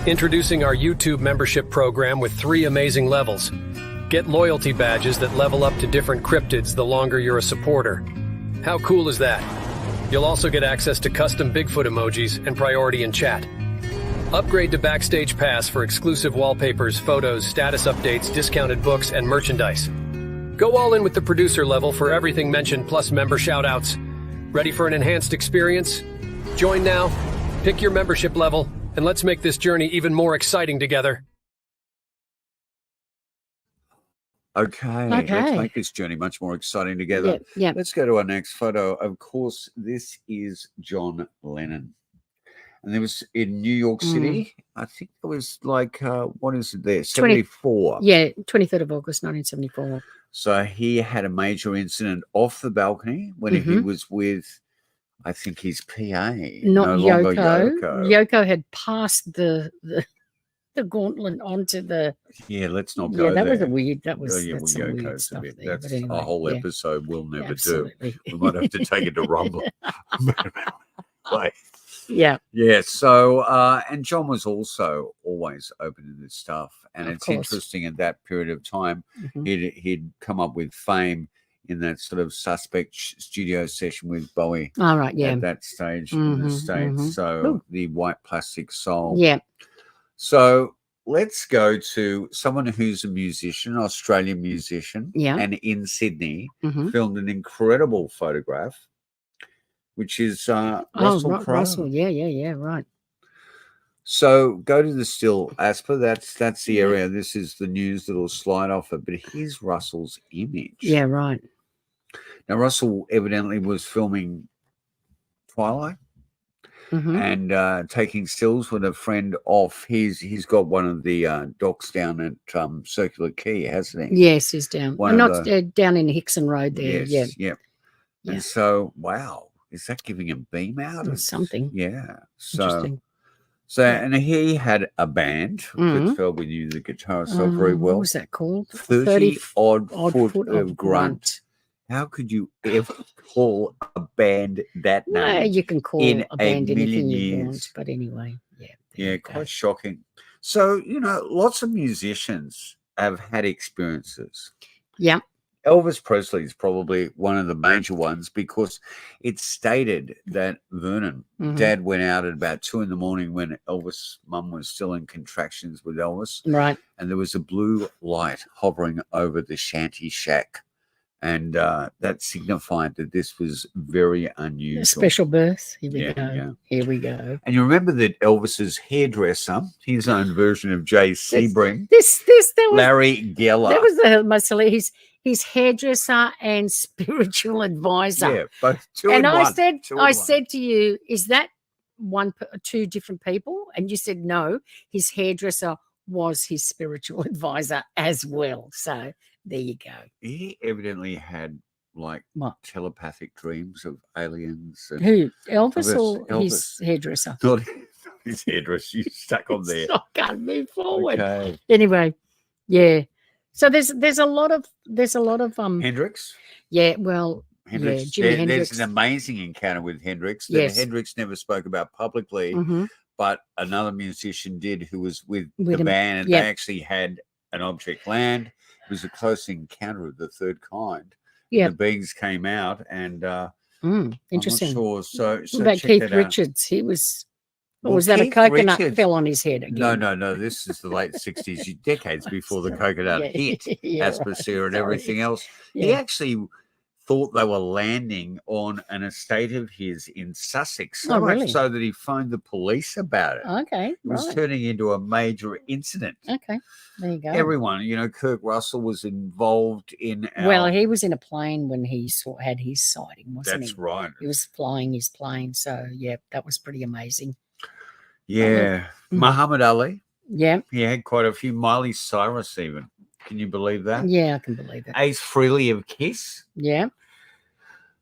Introducing our YouTube membership program with 3 amazing levels. Get loyalty badges that level up to different cryptids the longer you're a supporter. How cool is that? You'll also get access to custom Bigfoot emojis and priority in chat. Upgrade to Backstage Pass for exclusive wallpapers, photos, status updates, discounted books, and merchandise. Go all in with the producer level for everything mentioned plus member shoutouts. Ready for an enhanced experience? Join now, pick your membership level, and let's make this journey even more exciting together. Okay, let's make this journey much more exciting together. Yeah. Let's go to our next photo. Of course, this is John Lennon. And there was in New York City, I think it was like, what is it there? 74. Yeah, 23rd of August, 1974. So he had a major incident off the balcony when he was with, I think, his PA. Not no longer Yoko. Yoko. Yoko had passed the gauntlet onto the. Yeah, let's not go Yeah, that there. was a weird. That was Yeah, that's well, some weird Yoko's a stuff bit. there. That's But anyway, a whole yeah. episode we'll never Absolutely. do. We might have to take it to Rumble. Like, Yeah. yeah. So, and John was also always open to this stuff, and Of it's course. interesting at that period of time, Mhm. he'd come up with fame in that sort of suspect studio session with Bowie. All right, yeah. At that stage in the Mhm, States. mhm. So Ooh. the White Plastic Soul. Yeah. So let's go to someone who's a musician, Australian musician, Yeah. and in Sydney, Mhm. filmed an incredible photograph, which is Russell Crowe. Russell. Yeah. Right. So go to the still, Asper. That's the area. This is the news that'll slide off it. But here's Russell's image. Yeah. Right. Now Russell evidently was filming Twilight. Mhm. And taking stills with a friend off. He's got one of the docks down at Circular Quay, hasn't he? Yes, he's down. One of Not the- down in Hickson Road there. Yes, Yeah. yeah. And so, wow, is that giving him beam out? Or something. Yeah. So, Interesting. so and he had a band. Mhm. Fitzgerald, we knew the guitar so very What well. was that called? 30 odd foot foot of grunt. How could you ever call a band that name? No, you can call in a band anything million you years? want, but anyway, yeah. Yeah, quite shocking. So, you know, lots of musicians have had experiences. Yeah. Elvis Presley is probably one of the major ones because it's stated that Vernon, Mhm. Dad, went out at about 2 a.m. when Elvis' mum was still in contractions with Elvis. Right. And there was a blue light hovering over the shanty shack. And that signified that this was very unusual. A special birth. Here we Yeah, go. yeah. Here we go. And you remember that Elvis's hairdresser, his own version of Jay Sebring, That was Larry Geller. That was the most hilarious. his hairdresser and spiritual advisor. Yeah, both two and in I one. said, Two in I one. said to you, is that two different people? And you said no. His hairdresser was his spiritual advisor as well. So there you go. He evidently had like What? telepathic dreams of aliens. And Who? Elvis of or Elvis. his hairdresser? Not his hairdresser. You stuck on there. I can't move forward. Okay. Anyway, yeah. So there's a lot of Hendrix. Yeah, well, Hendrix. yeah, Jimi Hendrix. There's an amazing encounter with Hendrix that Yes. Hendrix never spoke about publicly, but another musician did who was with the him. band, and Yep. they actually had an object land. It was a close encounter of the third kind. Yep. The beings came out, and Interesting. I'm not sure. So What about check Keith that out. Richards? He was. Or Well, was that Keith a coconut Richards- fell on his head again? No. This is the late 60s, decades before the coconut Yeah, hit yeah, right. Aspasia and Sorry. everything else. He Yeah. actually thought they were landing on an estate of his in Sussex, so Oh, much really? so that he phoned the police about it. Okay, It was right. turning into a major incident. Okay, there you go. Everyone, Kirk Russell was involved in our... Well, he was in a plane when he had his sighting, wasn't he? That's right. He was flying his plane, so yeah, that was pretty amazing. Yeah. Muhammad Ali. Yeah. He had quite a few. Miley Cyrus even. Can you believe that? Yeah, I can believe it. Ace Frehley of Kiss. Yeah.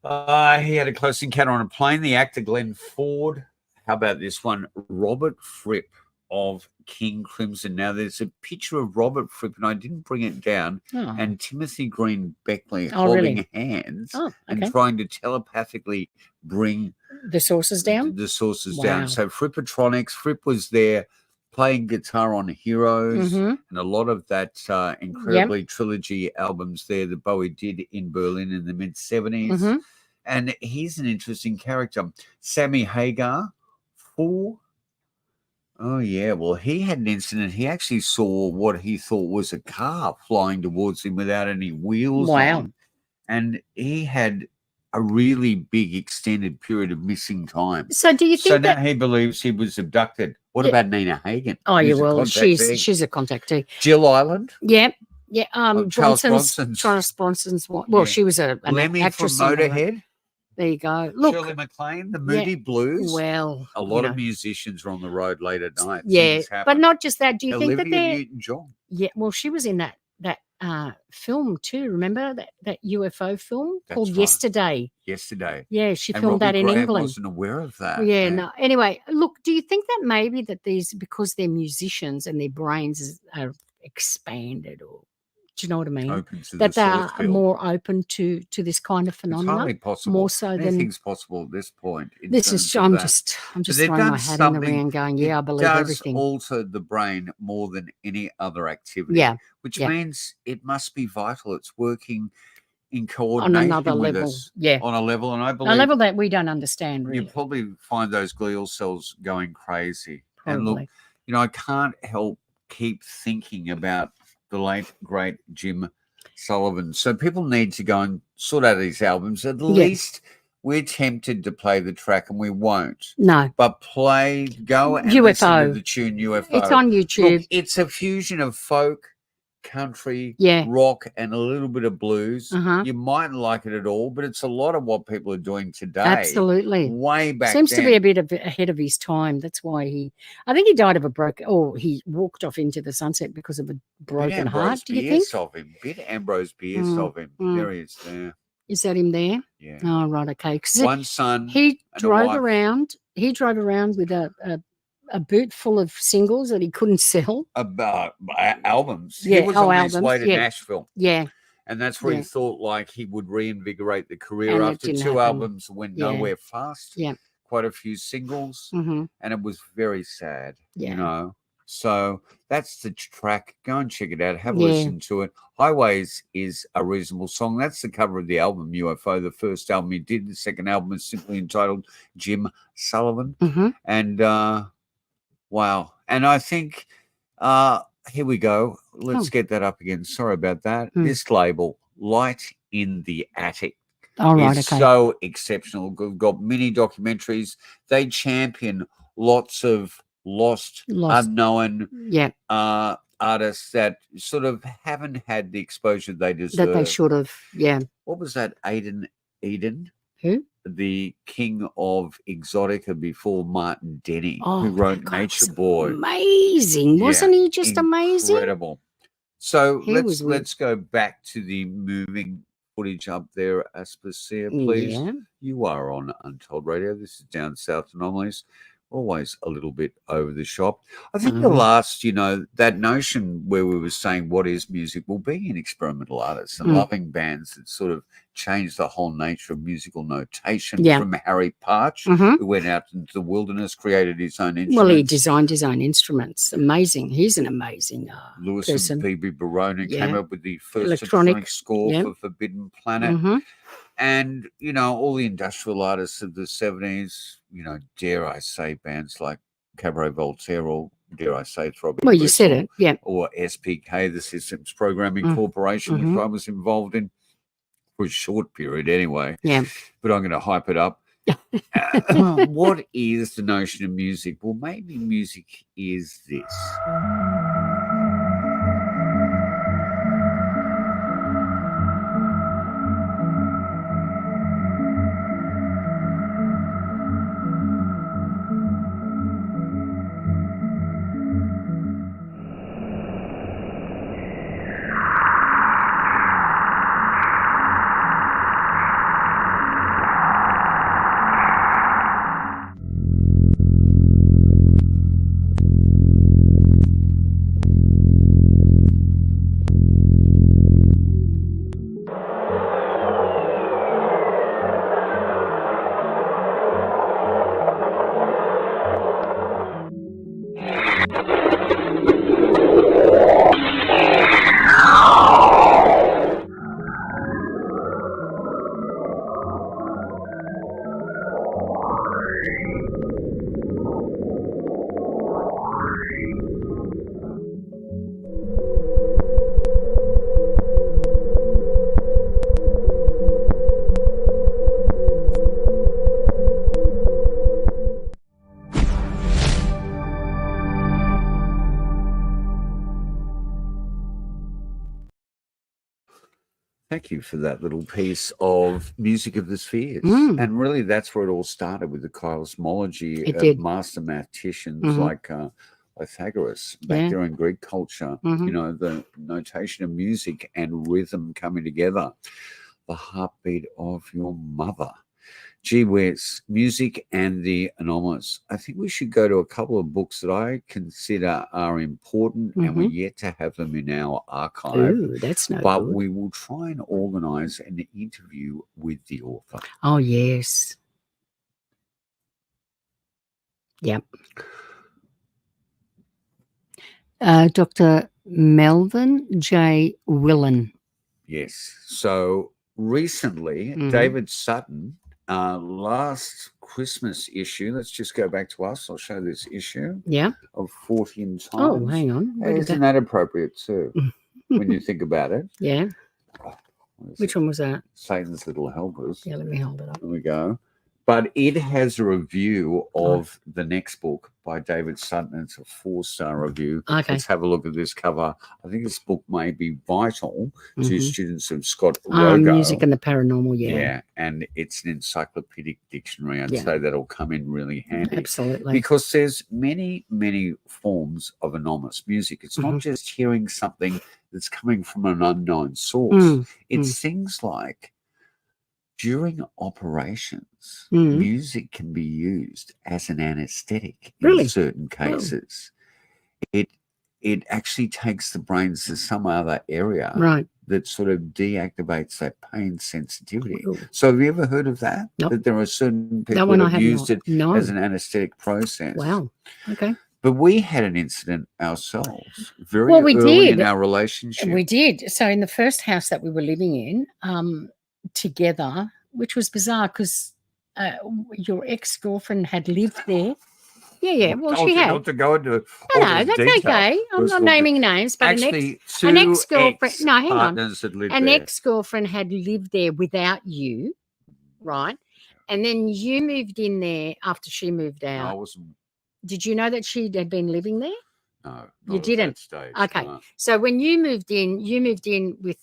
He had a close encounter on a plane. The actor Glenn Ford. How about this one? Robert Fripp of King Crimson. Now, there's a picture of Robert Fripp, and I didn't bring it down, and Timothy Green Beckley holding hands and trying to telepathically bring the sources down. The sources Wow. down. So Frippatronics. Fripp was there playing guitar on Heroes and a lot of that incredibly trilogy albums there that Bowie did in Berlin in the mid-70s. And he's an interesting character. Sammy Hagar, oh, yeah. Well, he had an incident. He actually saw what he thought was a car flying towards him without any wheels on. And he had a really big extended period of missing time. So do you think So now that he believes he was abducted. What Yeah. about Nina Hagen? Oh, yeah, Who's a well, contactee? she's a contactee. Jill Island? Yeah. Yeah. Charles Bronson's. Charles Bronson's wife. Well, Yeah. she was an Lemmy actress. from on her own. Motorhead? There you go. Look. Shirley MacLaine, the Moody Blues. Well, a lot of musicians were on the road late at night. Yeah, Things but happen. not just that. Do you Olivia think that they're Newton-John. Yeah, well, she was in that film too. Remember that UFO film called right. Yesterday? Yesterday. Yeah, she And filmed Robbie that in Graham England. wasn't aware of that. Yeah, no. Anyway, look, do you think that maybe that these, because they're musicians and their brains are expanded, or do you know what I mean? Open to that the they source are field. more open to this kind of It's phenomenon, hardly possible. more so than Anything's possible at this point. in this terms is. of I'm that. just But throwing they've my done hat in the something- ring, going, yeah, I believe it does everything. alter the brain more than any other activity. Yeah, which yeah. means it must be vital. It's working in On coordination another with level, us. yeah. On a level, and I believe A level that we don't understand, you really. probably find those glial cells going crazy. And look, Probably. I can't help keep thinking about the late great Jim Sullivan. So people need to go and sort out these albums. At least we're tempted to play the track, and we won't. No. But go and listen UFO. to the tune UFO. It's on YouTube. Look, it's a fusion of folk, country, Yeah. rock, and a little bit of blues. Uh-huh. You mightn't like it at all, but it's a lot of what people are doing today. Absolutely. Way back Seems then. to be a bit ahead of his time. That's why I think he died of he walked off into the sunset because of a broken heart. Do you think? Of him. Bit Ambrose Bierce Mm, of him. mm. There he is there. Is that him there? Yeah. Oh, right. Okay. 'Cause One son. He and a drove wife. around. He drove around with a boot full of singles that he couldn't sell. About albums. Yeah, He was on his albums, way to yeah. Nashville. Yeah. And that's where Yeah. he thought like he would reinvigorate the career And it after didn't two happen. albums went Yeah. nowhere fast. Yeah. Quite a few singles. Mhm. And it was very sad. Yeah. So that's the track. Go and check it out. Have a Yeah. listen to it. Highways is a reasonable song. That's the cover of the album UFO. The first album he did. The second album is simply entitled Jim Sullivan. Mhm. And wow. And I think here we go. Let's get that up again. Sorry about that. This label, Light in the Attic. All right, is okay. so exceptional. We've got mini documentaries. They champion lots of lost, Lost. unknown, Yeah. artists that sort of haven't had the exposure they deserve. That they should have, yeah. What was that, Eden? Who? The king of exotica before Martin Denny, Oh, who wrote God, Nature Boy. Amazing. Wasn't he just amazing? Incredible. So He was let's go back to the moving footage up there, Aspasia, please. Yeah. You are on Untold Radio. This is Down South Anomalies. Always a little bit over the shop. I think the last, that notion where we were saying what is music, well, being an experimental artist and loving bands that sort of changed the whole nature of musical notation from Harry Partch, who went out into the wilderness, created his own instruments. Well, he designed his own instruments. Amazing. He's an amazing Lewis person. and Phoebe Barone came up with the first electronic score for Forbidden Planet. And, all the industrial artists of the 70s, dare I say bands like Cabaret Voltaire, or dare I say Throbbing Well, you Gristle, said it, yeah. or SPK, the Systems Programming Corporation, which I was involved in for a short period anyway. Yeah. But I'm going to hype it up. What is the notion of music? Well, maybe music is this. Thank you for that little piece of Music of the Spheres. And really, that's where it all started, with the cosmology of master mathematicians like Pythagoras back there in Greek culture. The notation of music and rhythm coming together. The heartbeat of your mother. Gee whiz, music and the anomalous. I think we should go to a couple of books that I consider are important, and we're yet to have them in our archive. Ooh, that's no But good. we will try and organise an interview with the author. Oh, yes. Yep. Dr. Melvin J. Willen. Yes. So recently, David Sutton, last Christmas issue, let's just go back to us. I'll show this issue of 14 Times. Oh, hang on. Isn't that appropriate too, when you think about it? Yeah. Which one was that? Satan's Little Helpers. Yeah, let me hold it up. There we go. But it has a review of the next book by David Sutton. It's a 4-star review. Okay. Let's have a look at this cover. I think this book may be vital to students of Scott Rogo. Music and the Paranormal, Yeah, and it's an encyclopedic dictionary. I'd say that'll come in really handy. Absolutely. Because there's many, many forms of anomalous music. It's not just hearing something that's coming from an unknown source. It's things like during operations, music can be used as an anesthetic in certain cases. It actually takes the brains to some other area that sort of deactivates that pain sensitivity. So have you ever heard of that? Nope. That there are certain people that have used it as an anesthetic process. Wow. Okay. But we had an incident ourselves very early in our relationship. We did. So in the first house that we were living in together, which was bizarre because your ex-girlfriend had lived there. Yeah. Well, she had. Not to go into No, that's okay. I'm not naming names, but actually, an ex-girlfriend. No, hang on. An ex-girlfriend had lived there without you, right? And then you moved in there after she moved out. I wasn't. Did you know that she had been living there? No, you didn't. Stage, okay, no. So when you moved in with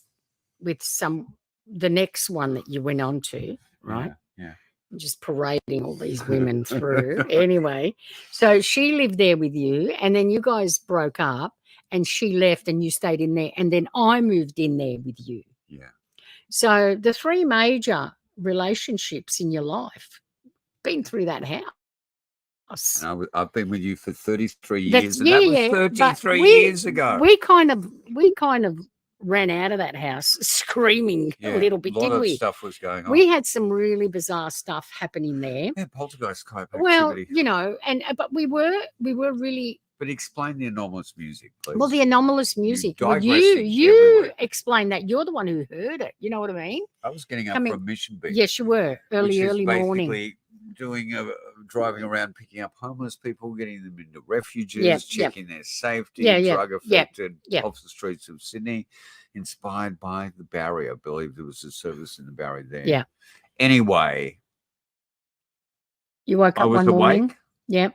the next one that you went on to, right? Yeah. Just parading all these women through. Anyway, so she lived there with you, and then you guys broke up, and she left, and you stayed in there, and then I moved in there with you. Yeah. So the three major relationships in your life been through that house. And I've been with you for 33 years, and that was 33 years ago. We kind of ran out of that house screaming a little bit, didn't we? A lot of stuff was going on. We had some really bizarre stuff happening there. Yeah, poltergeist type activity. Well, but we were really. But explain the anomalous music, please. Well, the anomalous music. You explain that. You're the one who heard it. You know what I mean? I was getting up for a mission beat. Yes, you were. Early morning. Driving around, picking up homeless people, getting them into refuges, checking their safety, drug affected off the streets of Sydney, inspired by the Barrier. I believe there was a service in the Barrier there. Yeah. Anyway. You woke up one morning. Yeah.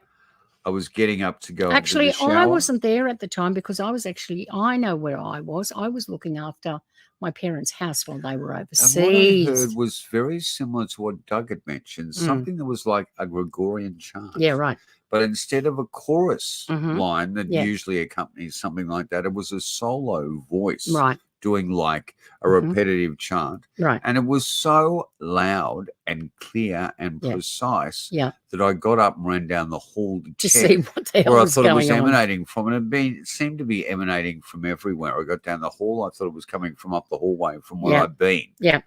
I was getting up to go. Actually, into the shower. I wasn't there at the time because I know where I was. I was looking after my parents' house while they were overseas. And what I heard was very similar to what Doug had mentioned, something that was like a Gregorian chant. Yeah, right. But instead of a chorus line that usually accompanies something like that, it was a solo voice. Right. Doing like a repetitive chant. Right. And it was so loud and clear and precise that I got up and ran down the hall to check see what the hell was going on. Where I thought it was emanating from. And it seemed to be emanating from everywhere. I got down the hall. I thought it was coming from up the hallway from where I'd been. Yeah.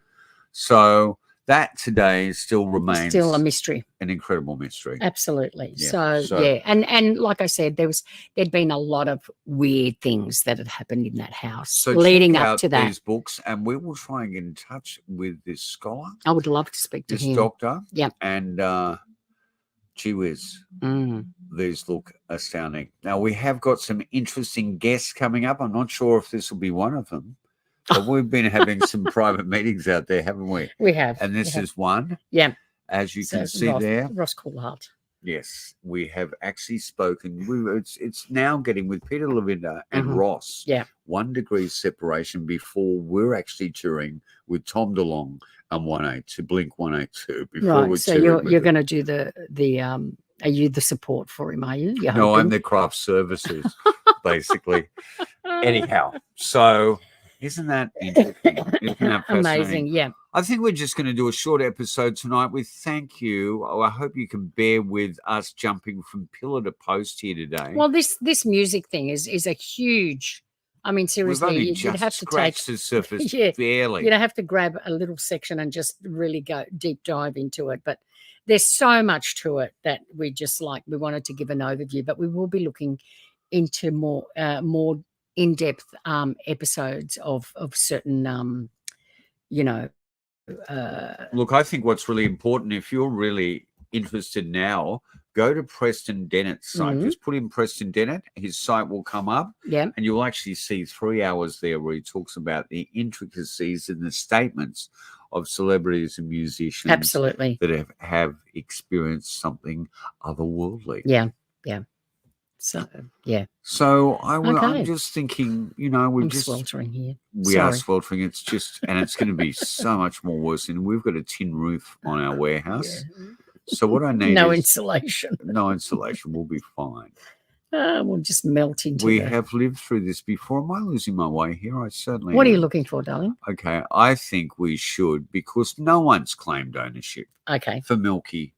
So that today still remains a mystery, an incredible mystery. Absolutely. Yeah. So and like I said, there'd been a lot of weird things that had happened in that house leading up to that. These books, and we will try and get in touch with this scholar. I would love to speak to him. This doctor. Yeah. And gee whiz, these look astounding. Now we have got some interesting guests coming up. I'm not sure if this will be one of them. But we've been having some private meetings out there, haven't we? We have. And this is one. Yeah. As you can see there. Ross Coolheart. Yes. We have actually spoken. It's now getting with Peter Lavinda and Ross. Yeah. 1 degree separation before we're actually touring with Tom DeLonge and Blink 182. Before right. So you're going to do the are you the support for him, are you? No, I'm the craft services, basically. Anyhow, so... Isn't that interesting? Isn't that amazing? Yeah. I think we're just going to do a short episode tonight. We thank you. I hope you can bear with us jumping from pillar to post here today. Well, this music thing is a huge. I mean, seriously, you'd have to take the surface barely. You'd have to grab a little section and just really go deep dive into it. But there's so much to it that we wanted to give an overview. But we will be looking into more in-depth episodes of certain look, I think what's really important, if you're really interested now, go to Preston Dennett's site. Just put in Preston Dennett, his site will come up, and you'll actually see 3 hours there where he talks about the intricacies and the statements of celebrities and musicians absolutely that have experienced something otherworldly. Yeah. So yeah. So I'm just thinking, we're just sweltering here. We are sweltering. It's just, and it's going to be so much more worse. And we've got a tin roof on our warehouse. Yeah. So what I need is insulation. No insulation. We'll be fine. We'll just melt into. We have lived through this before. Am I losing my way here? I certainly. What are you looking for, darling? Okay, I think we should, because no one's claimed ownership. Okay. For Milky.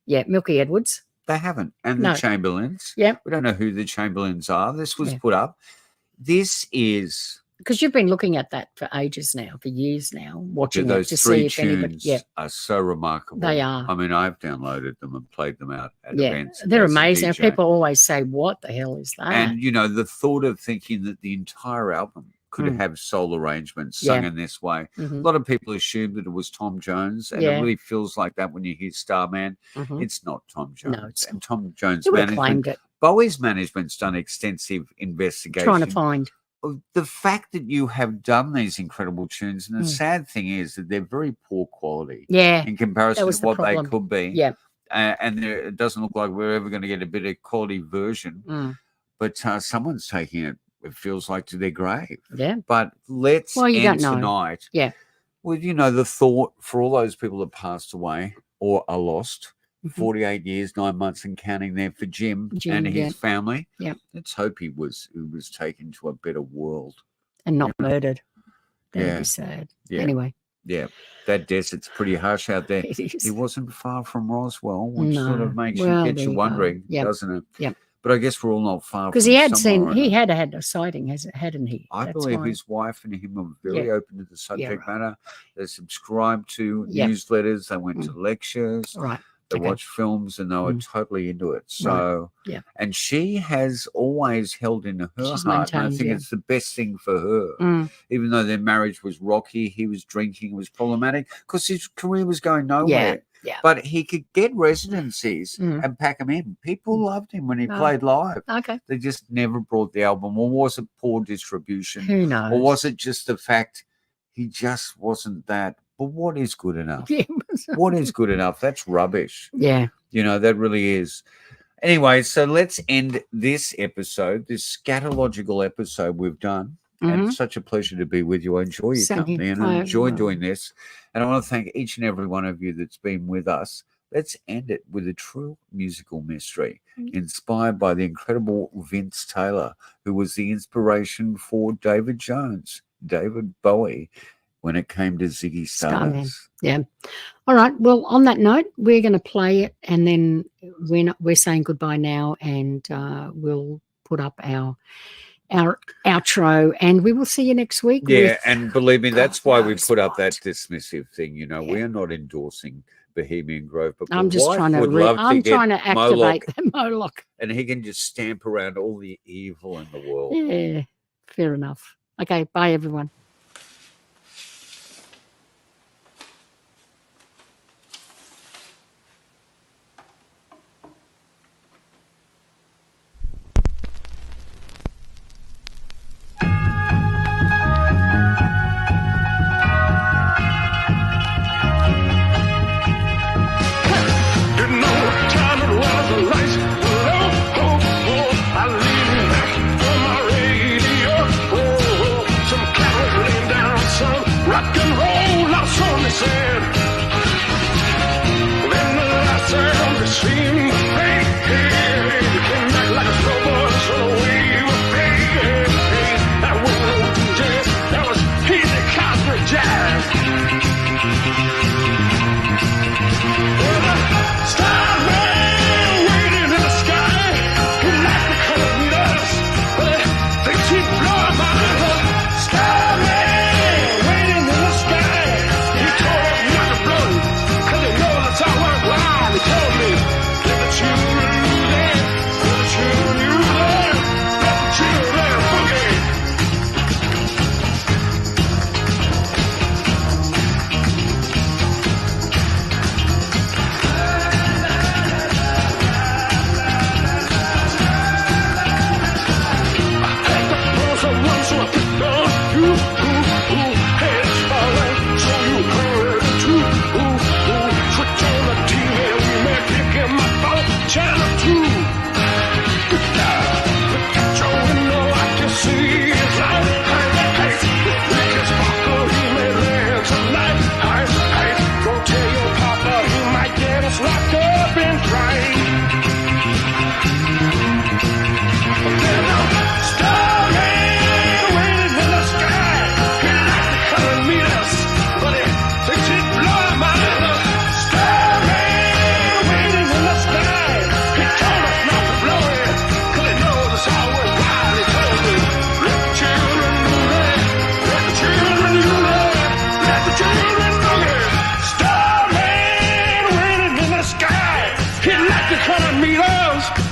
Yeah, Milky Edwards. They haven't. And the Chamberlains. Yeah. We don't know who the Chamberlains are. This was put up. This is... Because you've been looking at that for ages now, for years now, watching those it to three see if anybody... tunes are so remarkable. They are. I mean, I've downloaded them and played them out at events. They're amazing. People always say, what the hell is that? And, the thought of thinking that the entire album could have soul arrangements sung in this way. A lot of people assume that it was Tom Jones, and it really feels like that when you hear Starman. It's not Tom Jones. No, it's and Tom Jones' management. Claimed it. Bowie's management's done extensive investigation. Trying to find. The fact that you have done these incredible tunes, and the sad thing is that they're very poor quality in comparison to what they could be. Yeah. And it doesn't look like we're ever going to get a better quality version. but someone's taking it. It feels like to their grave. Yeah. But let's end tonight. Yeah. With, the thought for all those people that passed away or are lost, 48 years, 9 months and counting there for Jim and his family. Yeah. Let's hope he was taken to a better world. And not murdered. That'd be sad. Yeah. Anyway. Yeah. That desert's pretty harsh out there. It is. He wasn't far from Roswell, which No. sort of makes Well, you get you wondering, doesn't it? Yep. But I guess we're all not far from because he had had a sighting, hadn't he? I believe his wife and him are very open to the subject right. matter. They subscribed to Yep. newsletters. They went to lectures. Right. They watched films and they were totally into it. So, yeah. And she has always held in her She's heart. And I maintained, think it's the best thing for her. Even though their marriage was rocky, he was drinking, it was problematic because his career was going nowhere. Yeah. But he could get residencies and pack them in. People loved him when he played live. Okay. They just never brought the album. Or was it poor distribution? Who knows? Or was it just the fact he just wasn't that? But what is good enough? Yeah. What is good enough? That's rubbish. Yeah. That really is. Anyway, so let's end this episode, this scatological episode we've done. And it's such a pleasure to be with you. I enjoy your company and I enjoy doing this. And I want to thank each and every one of you that's been with us. Let's end it with a true musical mystery inspired by the incredible Vince Taylor, who was the inspiration for David Jones, David Bowie, when it came to Ziggy Stardust. Yeah. All right. Well, on that note, we're going to play it and then we're saying goodbye now and we'll put up our outro and we will see you next week. Yeah, and believe me, that's why we put up that dismissive thing. We are not endorsing Bohemian Grove, but I'm just trying to activate the Moloch. And he can just stamp around all the evil in the world. Yeah, fair enough. Okay, bye everyone.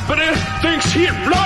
But it thinks he'd blow